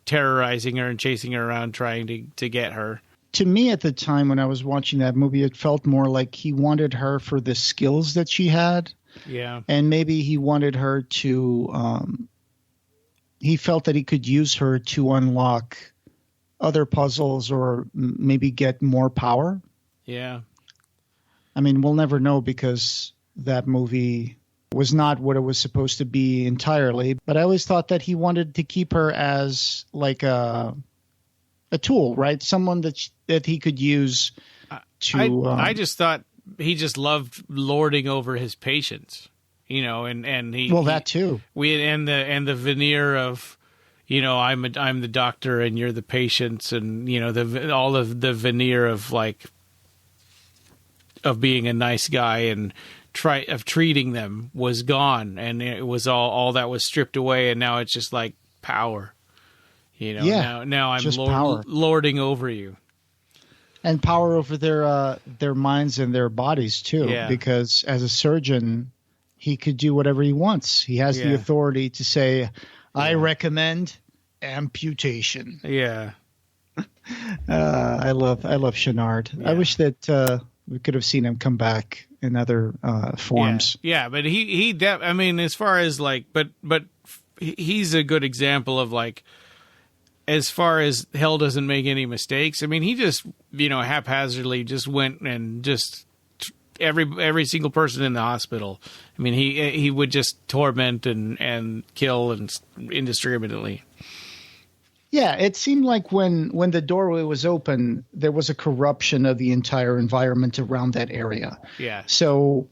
terrorizing her and chasing her around, trying to get her. To me, at the time when I was watching that movie, it felt more like he wanted her for the skills that she had. Yeah. And maybe he wanted her to he felt that he could use her to unlock other puzzles or maybe get more power. Yeah. I mean, we'll never know because that movie was not what it was supposed to be entirely. But I always thought that he wanted to keep her as like a tool, right? Someone that he could use to. I just thought he just loved lording over his patients, and he. Well, that too. And the veneer of, I'm the doctor and you're the patients, and all of the veneer of like of being a nice guy and treating them was gone, and it was all that was stripped away, and now it's just like power. Now I'm lording over you. And power over their minds and their bodies too, because as a surgeon, he could do whatever he wants. He has the authority to say, "I recommend amputation." Yeah. I love Chenard. Yeah. I wish that we could have seen him come back in other forms. Yeah, but I mean, as far as like, but he's a good example of like, as far as Hell doesn't make any mistakes. I mean, he just, haphazardly just went and just every single person in the hospital. I mean, he would just torment and kill and indiscriminately. Yeah, it seemed like when the doorway was open, there was a corruption of the entire environment around that area. Yeah. So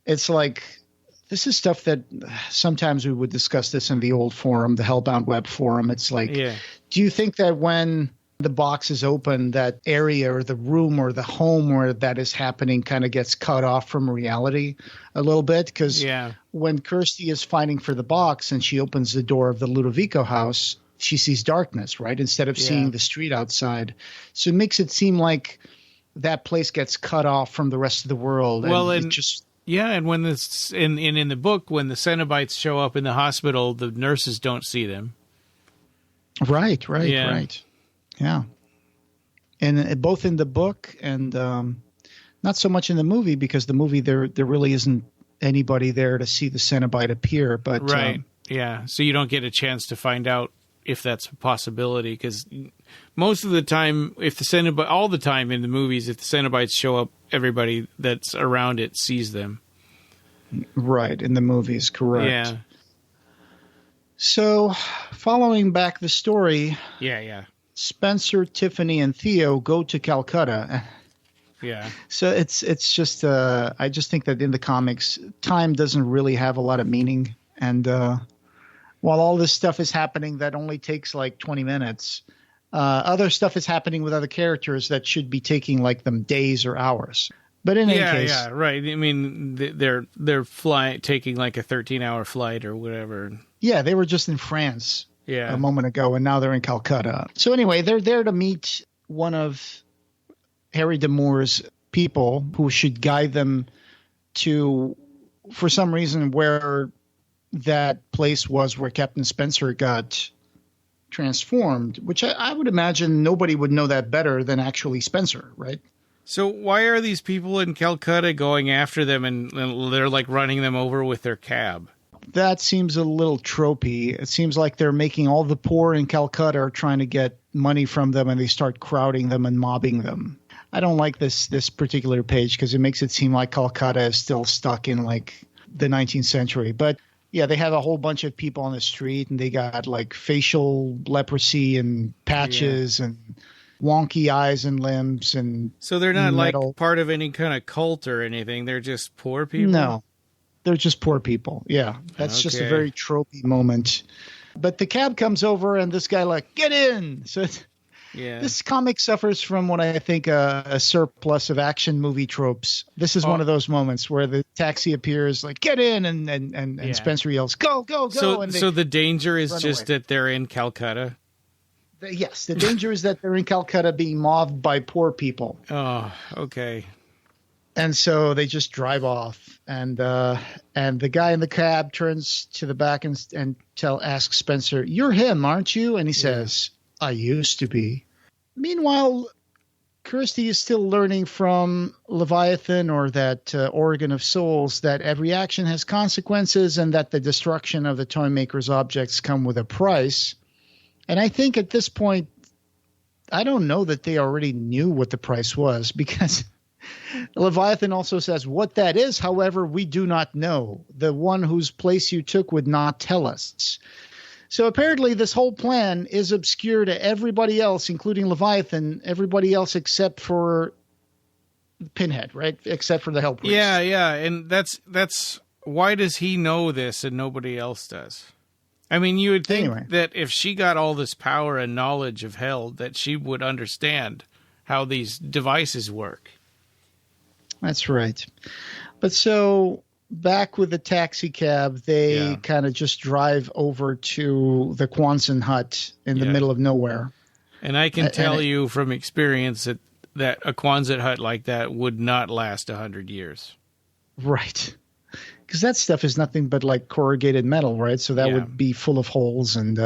it's like, this is stuff that sometimes we would discuss this in the old forum, the Hellbound Web forum. It's like, do you think that when the box is open, that area or the room or the home where that is happening kind of gets cut off from reality a little bit? Because when Kirsty is fighting for the box and she opens the door of the Ludovico house, she sees darkness, right? Instead of seeing the street outside. So it makes it seem like that place gets cut off from the rest of the world. Well, and when this in the book, when the Cenobites show up in the hospital, the nurses don't see them. Right. Yeah. And both in the book and not so much in the movie, because the movie there really isn't anybody there to see the Cenobite appear. But so you don't get a chance to find out if that's a possibility, because most of the time, all the time in the movies, if the Cenobites show up, everybody that's around it sees them. Right, in the movies, correct. Yeah. So, following back the story, Spencer, Tiffany, and Theo go to Calcutta. Yeah. So it's just I just think that in the comics, time doesn't really have a lot of meaning, and while all this stuff is happening that only takes like 20 minutes, other stuff is happening with other characters that should be taking like them days or hours. But in any case, right. I mean, they're taking like a 13-hour flight or whatever. Yeah, they were just in France a moment ago, and now they're in Calcutta. So anyway, they're there to meet one of Harry Damour's people who should guide them to, for some reason, where that place was where Captain Spencer got transformed, which I would imagine nobody would know that better than actually Spencer, right? So why are these people in Calcutta going after them and they're like running them over with their cab? That seems a little tropey. It seems like they're making all the poor in Calcutta are trying to get money from them, and they start crowding them and mobbing them. I don't like this particular page because it makes it seem like Calcutta is still stuck in like the 19th century. But yeah, they have a whole bunch of people on the street, and they got like facial leprosy and patches and wonky eyes and limbs. And so they're not like part of any kind of cult or anything. They're just poor people? No, they're just poor people. Yeah, that's just a very tropey moment. But the cab comes over, and this guy like, get in. So this comic suffers from what I think a surplus of action movie tropes. This is one of those moments where the taxi appears, like, get in, and Spencer yells, go, go, go. So the danger is just away. That they're in Calcutta? Yes, the danger is that they're in Calcutta being mobbed by poor people. Oh, okay. And so they just drive off, and the guy in the cab turns to the back and asks Spencer, "You're him, aren't you?" And he says, "I used to be." Meanwhile, Kirsty is still learning from Leviathan, or that organ of souls, that every action has consequences, and that the destruction of the toy maker's objects come with a price. And I think at this point, I don't know that they already knew what the price was, because Leviathan also says, what that is, however, we do not know. The one whose place you took would not tell us. So apparently this whole plan is obscure to everybody else, including Leviathan, everybody else except for Pinhead, right? Except for the Hell Priest. Yeah. And that's why does he know this and nobody else does? I mean, you would think that if she got all this power and knowledge of Hell, that she would understand how these devices work. That's right. But so back with the taxi cab, they kind of just drive over to the Quonset hut in the middle of nowhere. And I can tell you from experience that a Quonset hut like that would not last 100 years. Right. Because that stuff is nothing but like corrugated metal, right? So that would be full of holes and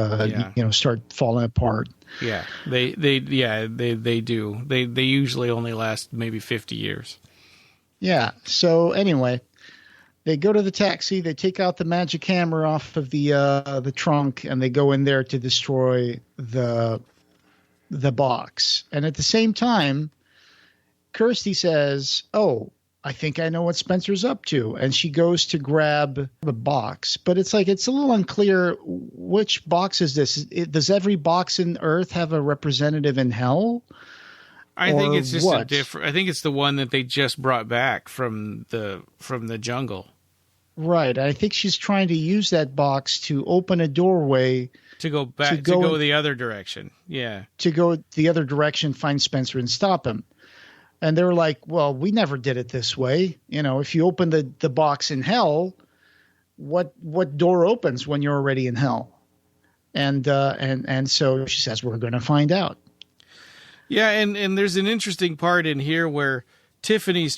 start falling apart. Yeah, they do. They usually only last maybe 50 years. Yeah. So anyway, they go to the taxi. They take out the magic hammer off of the trunk, and they go in there to destroy the box. And at the same time, Kirsty says, "Oh, I think I know what Spencer's up to." And she goes to grab the box. But it's like, it's a little unclear which box is this. Does every box in Earth have a representative in hell? I think it's just a different. I think it's the one that they just brought back from the jungle. Right. I think she's trying to use that box to open a doorway to go back, to go the other direction. Yeah. To go the other direction, find Spencer and stop him. And they're like, well, we never did it this way. You know, if you open the box in hell, what door opens when you're already in hell? And so she says, we're going to find out. Yeah, and there's an interesting part in here where Tiffany's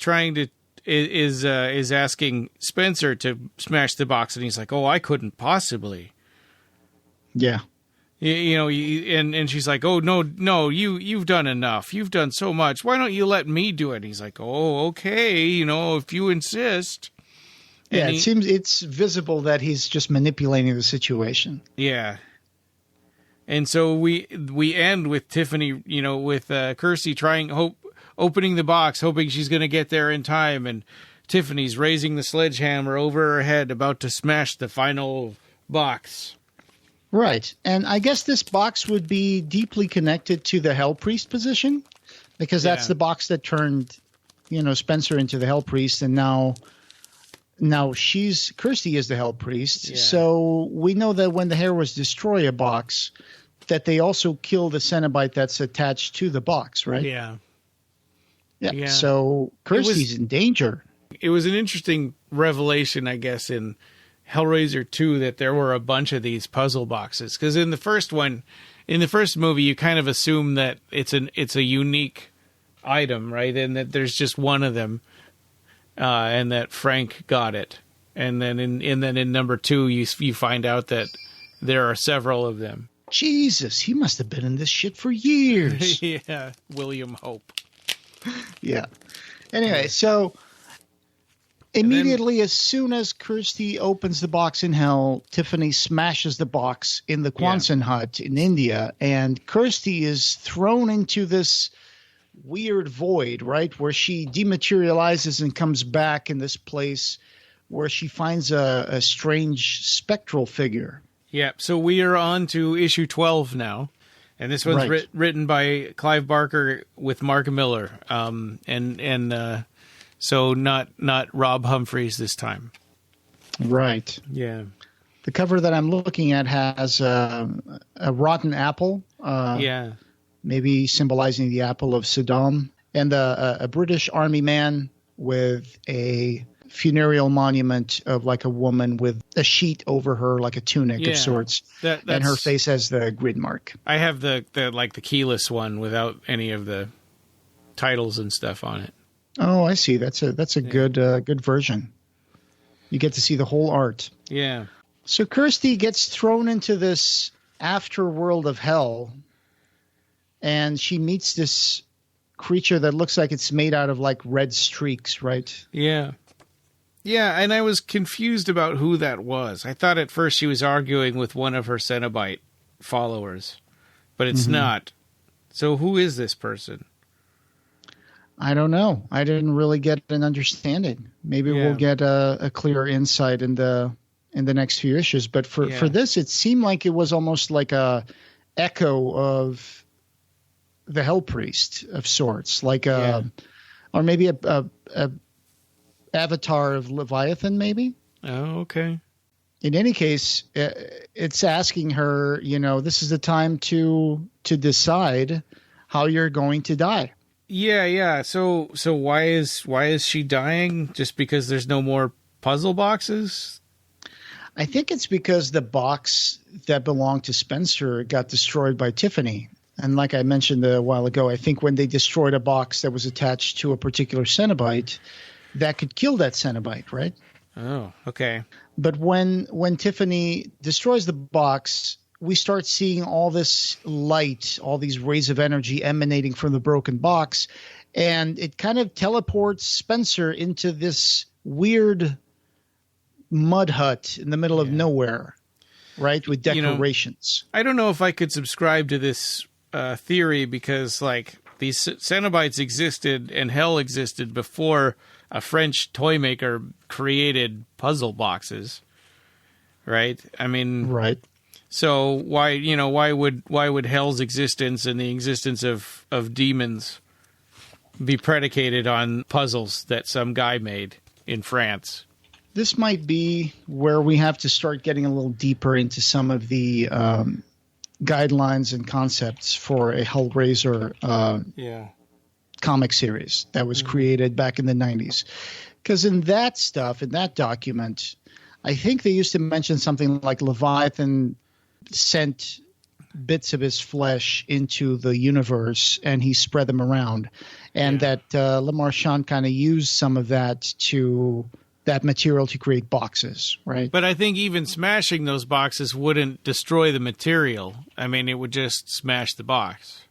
is asking Spencer to smash the box, and he's like, oh, I couldn't possibly. Yeah. You know, and she's like, "Oh no, you've done enough. You've done so much. Why don't you let me do it?" And he's like, "Oh, okay, you know, if you insist." And it seems it's visible that he's just manipulating the situation. Yeah. And so we end with Tiffany, you know, with Kirsty opening the box, hoping she's going to get there in time, and Tiffany's raising the sledgehammer over her head, about to smash the final box. Right. And I guess this box would be deeply connected to the Hell Priest position, because that's the box that turned, you know, Spencer into the Hell Priest. And now Kirsty is the Hell Priest. Yeah. So we know that when the Harrows destroy a box, that they also kill the Cenobite that's attached to the box, right? Yeah. Yeah. So Kirsty's in danger. It was an interesting revelation, I guess, in Hellraiser 2 that there were a bunch of these puzzle boxes, because in the first movie you kind of assume that it's a unique item, right, and that there's just one of them, and that Frank got it, and then in number 2 you find out that there are several of them. Jesus, he must have been in this shit for years. Yeah, William Hope. Yeah. Anyway, so immediately, as soon as Kirsty opens the box in hell, Tiffany smashes the box in the Quonset hut in India, and Kirsty is thrown into this weird void, right, where she dematerializes and comes back in this place where she finds a strange spectral figure. Yeah, so we are on to issue 12 now, and this one's written by Clive Barker with Mark Miller, so not Rob Humphreys this time. Right. Yeah. The cover that I'm looking at has a rotten apple. Maybe symbolizing the apple of Saddam, and a British army man with a funereal monument of like a woman with a sheet over her, like a tunic of sorts. And her face has the grid mark. I have the keyless one without any of the titles and stuff on it. Oh, I see. That's a good version. You get to see the whole art. Yeah. So Kirsty gets thrown into this afterworld of hell, and she meets this creature that looks like it's made out of like red streaks, right? Yeah. Yeah, and I was confused about who that was. I thought at first she was arguing with one of her Cenobite followers, but it's not. So who is this person? I don't know. I didn't really get an understanding. Maybe we'll get a clearer insight in the next few issues. But for this, it seemed like it was almost like a echo of the Hell Priest of sorts, like or maybe a avatar of Leviathan, maybe. Oh, okay. In any case, it's asking her, you know, this is the time to decide how you're going to die. Yeah. So why is she dying? Just because there's no more puzzle boxes? I think it's because the box that belonged to Spencer got destroyed by Tiffany. And like I mentioned a while ago, I think when they destroyed a box that was attached to a particular Cenobite, that could kill that Cenobite, right? Oh, okay. But when Tiffany destroys the box, we start seeing all this light, all these rays of energy emanating from the broken box, and it kind of teleports Spencer into this weird mud hut in the middle of nowhere, right, with decorations. I don't know if I could subscribe to this theory because, like, these Cenobites existed and hell existed before a French toy maker created puzzle boxes, right? I mean, right. So why would hell's existence and the existence of demons be predicated on puzzles that some guy made in France? This might be where we have to start getting a little deeper into some of the guidelines and concepts for a Hellraiser comic series that was created back in the 90s. Because in that stuff, in that document, I think they used to mention something like Leviathan sent bits of his flesh into the universe and he spread them around. And that Le Marchand kind of used some of that material to create boxes, right? But I think even smashing those boxes wouldn't destroy the material. I mean, it would just smash the box.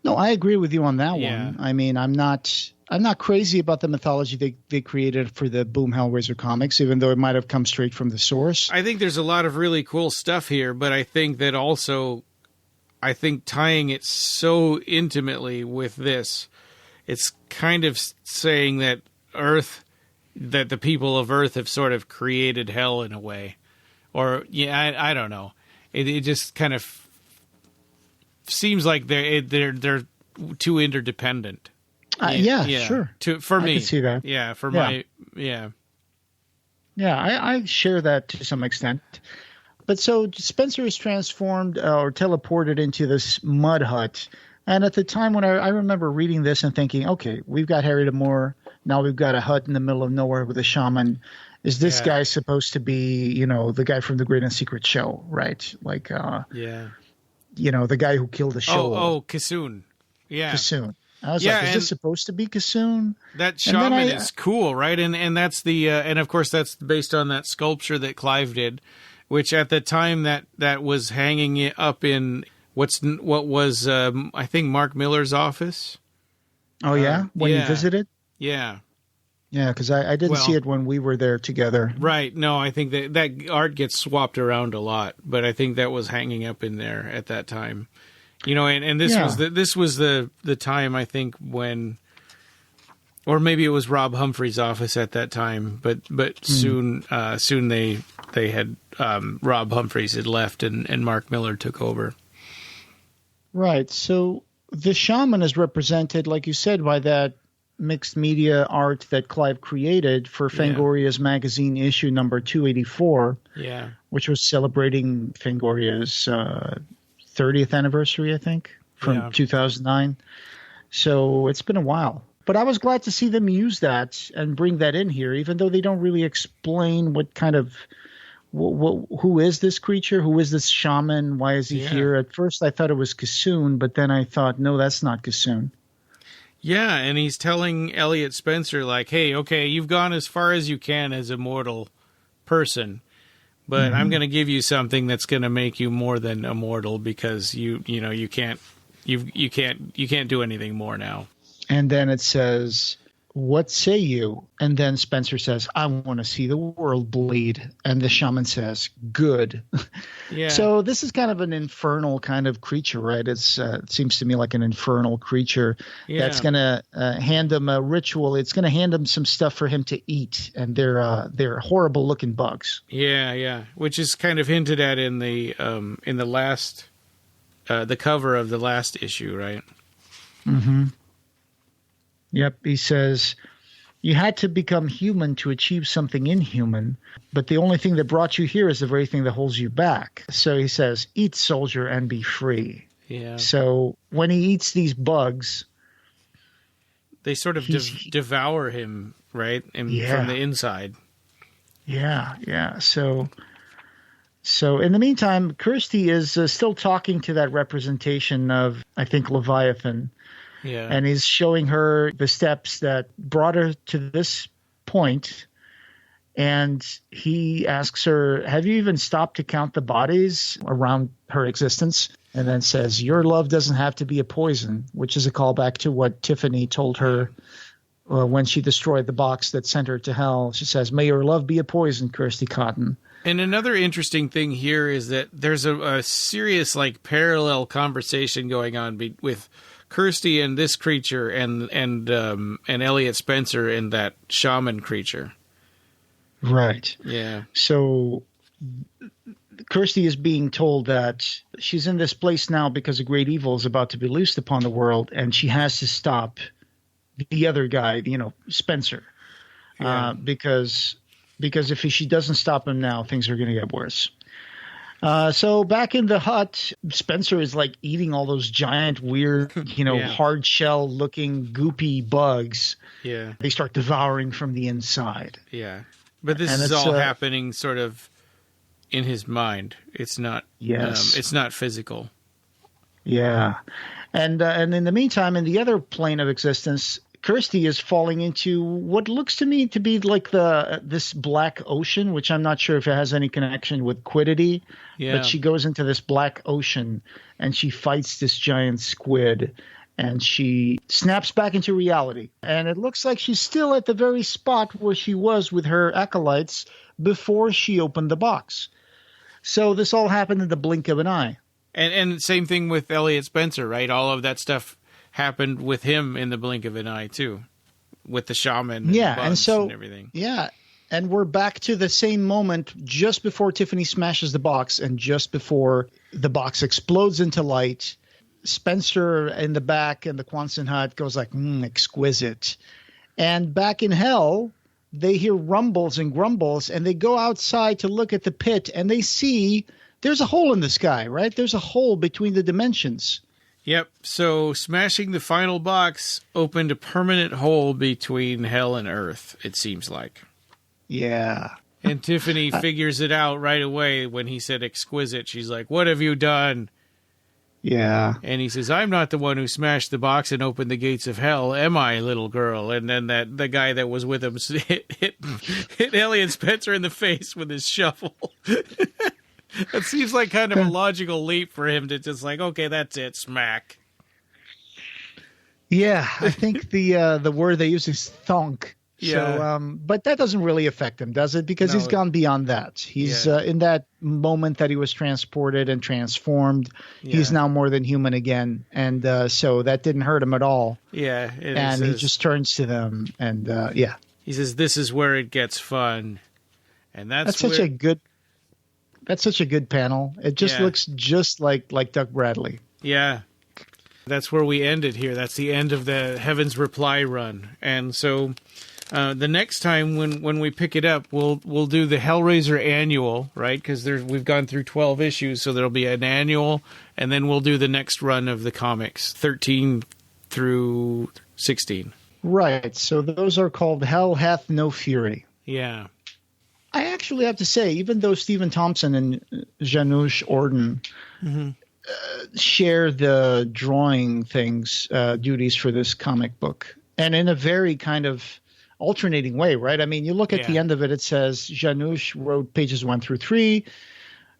No, I agree with you on that one. I mean, I'm not crazy about the mythology they created for the Boom Hellraiser comics, even though it might have come straight from the source. I think there's a lot of really cool stuff here, but I think that also, tying it so intimately with this, it's kind of saying that that the people of Earth have sort of created hell in a way. Or, I don't know. It just kind of seems like they're too interdependent. Sure. For me, I can see that. Yeah, I share that to some extent. But so Spencer is transformed or teleported into this mud hut. And at the time when I remember reading this and thinking, okay, we've got Harry Moore. Now we've got a hut in the middle of nowhere with a shaman. Is this guy supposed to be, the guy from the Great and Secret Show, right? Like, the guy who killed the show. Oh, Kissoon. Yeah. Kissoon. I was like, is this supposed to be Kissoon? That shaman is cool, right? And that's the and of course that's based on that sculpture that Clive did, which at the time that was hanging up in what was I think Mark Miller's office. Oh yeah, when you visited. Yeah. Yeah, because I didn't see it when we were there together. Right. No, I think that art gets swapped around a lot, but I think that was hanging up in there at that time. And this was the time, I think, when, or maybe it was Rob Humphreys' office at that time, but soon they had Rob Humphreys had left and Mark Miller took over. Right. So the shaman is represented, like you said, by that mixed media art that Clive created for Fangoria's magazine issue number 284, which was celebrating Fangoria's 30th anniversary, I think, from 2009. So it's been a while. But I was glad to see them use that and bring that in here, even though they don't really explain what kind of who is this creature? Who is this shaman? Why is he here? At first I thought it was Kissoon, but then I thought, no, that's not Kissoon. Yeah, and he's telling Elliot Spencer, like, hey, okay, you've gone as far as you can as a mortal person, but I'm going to give you something that's going to make you more than immortal because you can't do anything more now. And then it says, what say you? And then Spencer says, I want to see the world bleed. And the shaman says, good. Yeah. So this is kind of an infernal kind of creature, right? It seems to me like an infernal creature that's going to hand him a ritual. It's going to hand him some stuff for him to eat. And they're horrible looking bugs. Yeah. Which is kind of hinted at in the last, the cover of the last issue, right? Mm-hmm. Yep, he says, you had to become human to achieve something inhuman, but the only thing that brought you here is the very thing that holds you back. So he says, eat, soldier, and be free. Yeah. So when he eats these bugs, They sort of devour him, right? From the inside. Yeah. So in the meantime, Kirsty is still talking to that representation of, I think, Leviathan. Yeah. And he's showing her the steps that brought her to this point. And he asks her, have you even stopped to count the bodies around her existence? And then says, your love doesn't have to be a poison, which is a callback to what Tiffany told her when she destroyed the box that sent her to hell. She says, may your love be a poison, Kirsty Cotton. And another interesting thing here is that there's a serious parallel conversation going on with Kirsty and this creature and Elliot Spencer and that shaman creature. Right. Yeah. So Kirsty is being told that she's in this place now because a great evil is about to be loosed upon the world, and she has to stop the other guy, Spencer, because if she doesn't stop him now, things are going to get worse. So back in the hut, Spencer is eating all those giant, weird, hard shell looking goopy bugs. Yeah. They start devouring from the inside. Yeah. But this is all happening sort of in his mind. It's not. Yes. It's not physical. Yeah, and in the meantime, in the other plane of existence, Kirsty is falling into what looks to me to be this black ocean, which I'm not sure if it has any connection with quiddity. Yeah. But she goes into this black ocean and she fights this giant squid. And she snaps back into reality. And it looks like she's still at the very spot where she was with her acolytes before she opened the box. So this all happened in the blink of an eye. And same thing with Elliot Spencer, right? All of that stuff happened with him in the blink of an eye, too. With the shaman and everything. Yeah, and we're back to the same moment just before Tiffany smashes the box and just before the box explodes into light. Spencer in the back in the Quonset hut goes exquisite. And back in hell, they hear rumbles and grumbles, and they go outside to look at the pit, and they see there's a hole in the sky, right? There's a hole between the dimensions. Yep. So smashing the final box opened a permanent hole between hell and earth, it seems like. Yeah. And Tiffany figures it out right away when he said exquisite. She's like, what have you done? Yeah. And he says, I'm not the one who smashed the box and opened the gates of hell, am I, little girl? And then the guy that was with him hit Elliot Spencer in the face with his shovel. It seems like kind of a logical leap for him to just okay, that's it, smack. Yeah, I think the word they use is thonk. Yeah. So, but that doesn't really affect him, does it? Because he's gone beyond that. He's in that moment that he was transported and transformed. Yeah. He's now more than human again, and so that didn't hurt him at all. Yeah, and he just turns to them, and he says, "This is where it gets fun," and that's such a good. That's such a good panel. It just looks just like Doug Bradley. Yeah. That's where we ended here. That's the end of the Heaven's Reply run. And so the next time when we pick it up, we'll do the Hellraiser annual, right? Because we've gone through 12 issues, so there'll be an annual, and then we'll do the next run of the comics, 13 through 16. Right. So those are called Hell Hath No Fury. Yeah. I actually have to say, even though Stephen Thompson and Janusz Ordon share the drawing duties for this comic book, and in a very kind of alternating way, right? I mean, you look at the end of it, it says Janusz wrote pages 1 through 3,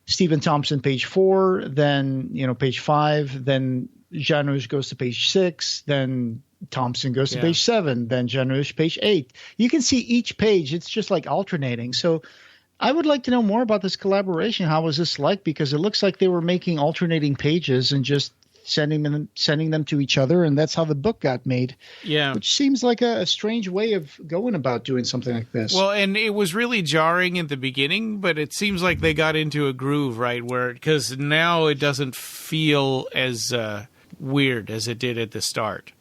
Stephen Thompson page 4, then page 5, then Janusz goes to page 6, then Thompson goes to page 7, then Janusz page 8. You can see each page. It's just alternating. So I would like to know more about this collaboration. How was this like? Because it looks like they were making alternating pages and just sending them to each other, and that's how the book got made. Yeah. Which seems like a strange way of going about doing something like this. Well, and it was really jarring at the beginning, but it seems like they got into a groove, right? Because now it doesn't feel as weird as it did at the start.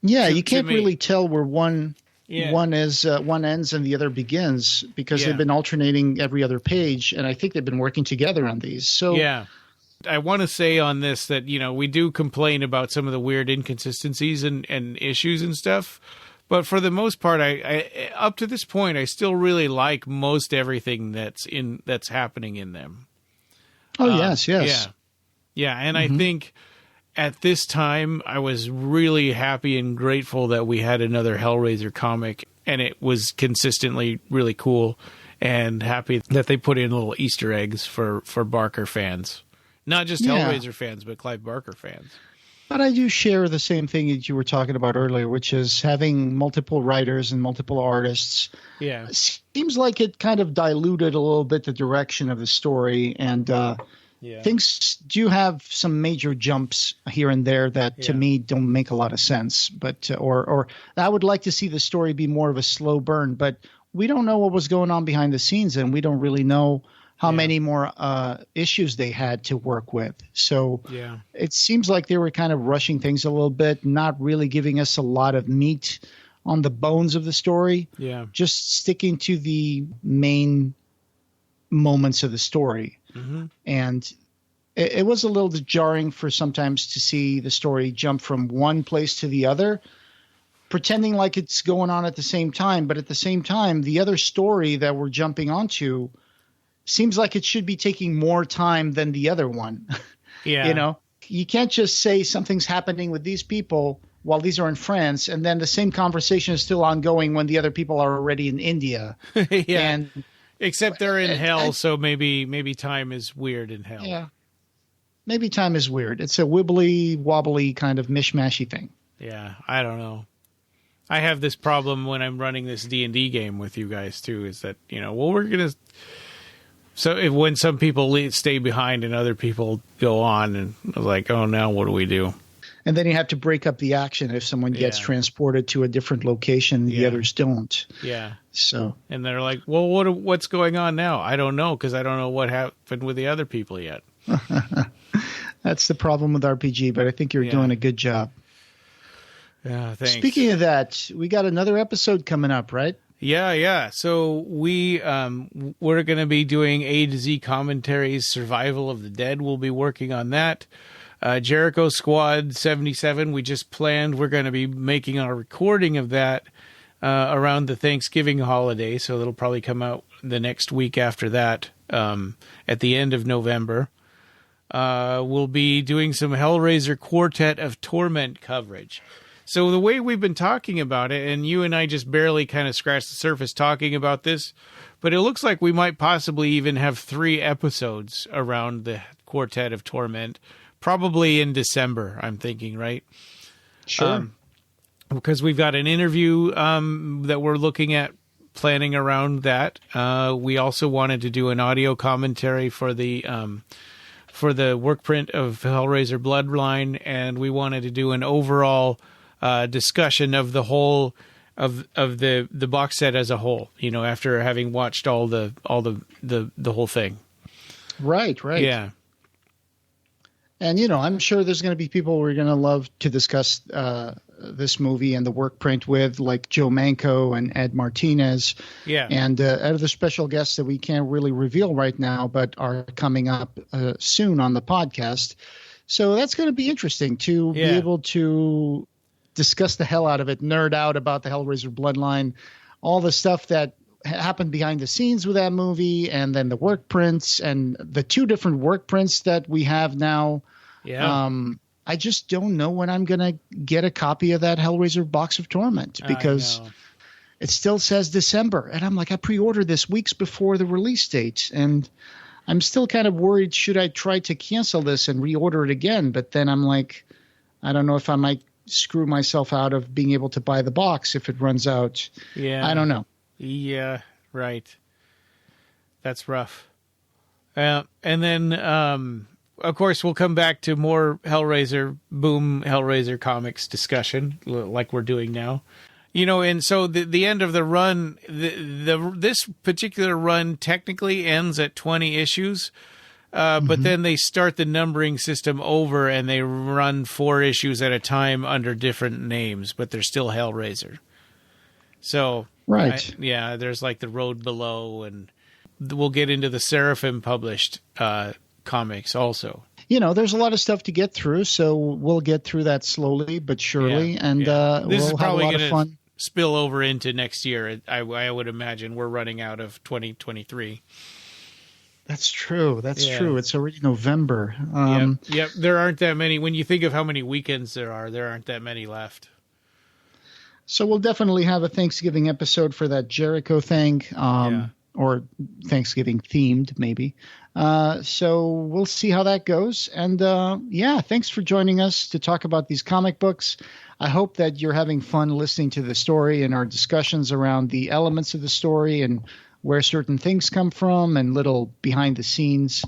Yeah, you can't really tell where one ends and the other begins because they've been alternating every other page, and I think they've been working together on these. So I want to say on this that, we do complain about some of the weird inconsistencies and issues and stuff. But for the most part, I up to this point, I still really like most everything that's happening in them. Oh, yes. Yeah. And I think at this time, I was really happy and grateful that we had another Hellraiser comic, and it was consistently really cool, and happy that they put in little Easter eggs for Barker fans. Not just Hellraiser fans, but Clive Barker fans. But I do share the same thing that you were talking about earlier, which is having multiple writers and multiple artists. Yeah. Seems like it kind of diluted a little bit the direction of the story, and things do have some major jumps here and there that to me don't make a lot of sense. But or I would like to see the story be more of a slow burn, but we don't know what was going on behind the scenes, and we don't really know how many more issues they had to work with. So it seems like they were kind of rushing things a little bit, not really giving us a lot of meat on the bones of the story. Yeah. Just sticking to the main moments of the story. Mm-hmm. And it was a little jarring for sometimes to see the story jump from one place to the other, pretending like it's going on at the same time. But at the same time, the other story that we're jumping onto seems like it should be taking more time than the other one. Yeah. You can't just say something's happening with these people while these are in France, and then the same conversation is still ongoing when the other people are already in India. Except they're in hell, so maybe time is weird in hell. Yeah. Maybe time is weird. It's a wibbly, wobbly kind of mishmashy thing. Yeah, I don't know. I have this problem when I'm running this D&D game with you guys, too, is that, we're going to... So when some people stay behind and other people go on, and I was like, oh, now what do we do? And then you have to break up the action if someone gets transported to a different location and the others don't. Yeah. So. And they're like, well, what's going on now? I don't know, because I don't know what happened with the other people yet. That's the problem with RPG, but I think you're doing a good job. Yeah, thanks. Speaking of that, we got another episode coming up, right? Yeah. So we're going to be doing A to Z commentaries. Survival of the Dead. We'll be working on that. Jericho Squad 77. We just planned. We're going to be making our recording of that around the Thanksgiving holiday. So it'll probably come out the next week after that, at the end of November. We'll be doing some Hellraiser Quartet of Torment coverage. So the way we've been talking about it, and you and I just barely kind of scratched the surface talking about this, but it looks like we might possibly even have 3 episodes around the Quartet of Torment, probably in December, I'm thinking, right? Sure. Because we've got an interview that we're looking at planning around that. We also wanted to do an audio commentary for the work print of Hellraiser Bloodline, and we wanted to do an overall discussion of the whole of the box set as a whole, after having watched all the whole thing. Right. Yeah. And I'm sure there's going to be people we're going to love to discuss this movie and the work print with, like Joe Manco and Ed Martinez. Yeah. And other special guests that we can't really reveal right now, but are coming up soon on the podcast. So that's going to be interesting to be able to discuss the hell out of it, nerd out about the Hellraiser Bloodline, all the stuff that happened behind the scenes with that movie, and then the work prints and the 2 different work prints that we have now. Yeah. I just don't know when I'm going to get a copy of that Hellraiser Box of Torment, because it still says December. And I'm like, I pre-ordered this weeks before the release date, and I'm still kind of worried, should I try to cancel this and reorder it again? But then I'm like, I don't know if I might screw myself out of being able to buy the box if it runs out. Yeah. I don't know. Yeah, right. That's rough. And then, of course, we'll come back to more Boom Hellraiser comics discussion, like we're doing now. And so the end of the run, this particular run technically ends at 20 issues. But then they start the numbering system over, and they run 4 issues at a time under different names, but they're still Hellraiser. So, right. There's like The Road Below, and we'll get into the Seraphim published comics also. there's a lot of stuff to get through, so we'll get through that slowly but surely, and this we'll have a lot of fun. Spill over into next year. I would imagine we're running out of 2023. That's true. That's true. It's already November. Yep. There aren't that many. When you think of how many weekends there aren't that many left. So we'll definitely have a Thanksgiving episode for that Jericho thing, or Thanksgiving themed maybe. So we'll see how that goes. And thanks for joining us to talk about these comic books. I hope that you're having fun listening to the story and our discussions around the elements of the story and where certain things come from and little behind the scenes.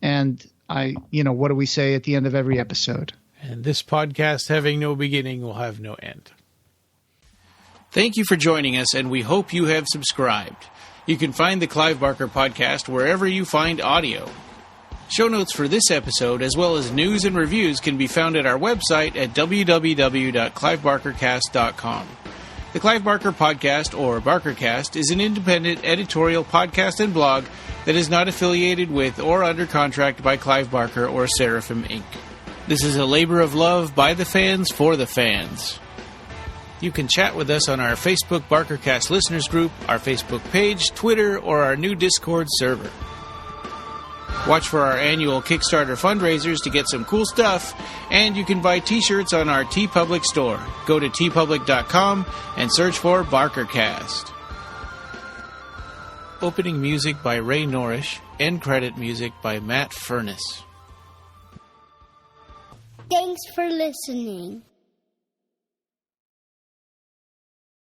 And what do we say at the end of every episode? And this podcast, having no beginning, will have no end. Thank you for joining us, and we hope you have subscribed. You can find the Clive Barker podcast wherever you find audio. Show notes for this episode, as well as news and reviews, can be found at our website at www.clivebarkercast.com. The Clive Barker Podcast, or BarkerCast, is an independent editorial podcast and blog that is not affiliated with or under contract by Clive Barker or Seraphim Inc. This is a labor of love by the fans for the fans. You can chat with us on our Facebook BarkerCast listeners group, our Facebook page, Twitter, or our new Discord server. Watch for our annual Kickstarter fundraisers to get some cool stuff, and you can buy t-shirts on our TeePublic store. Go to tpublic.com and search for BarkerCast. Opening music by Ray Norrish, end credit music by Matt Furness. Thanks for listening.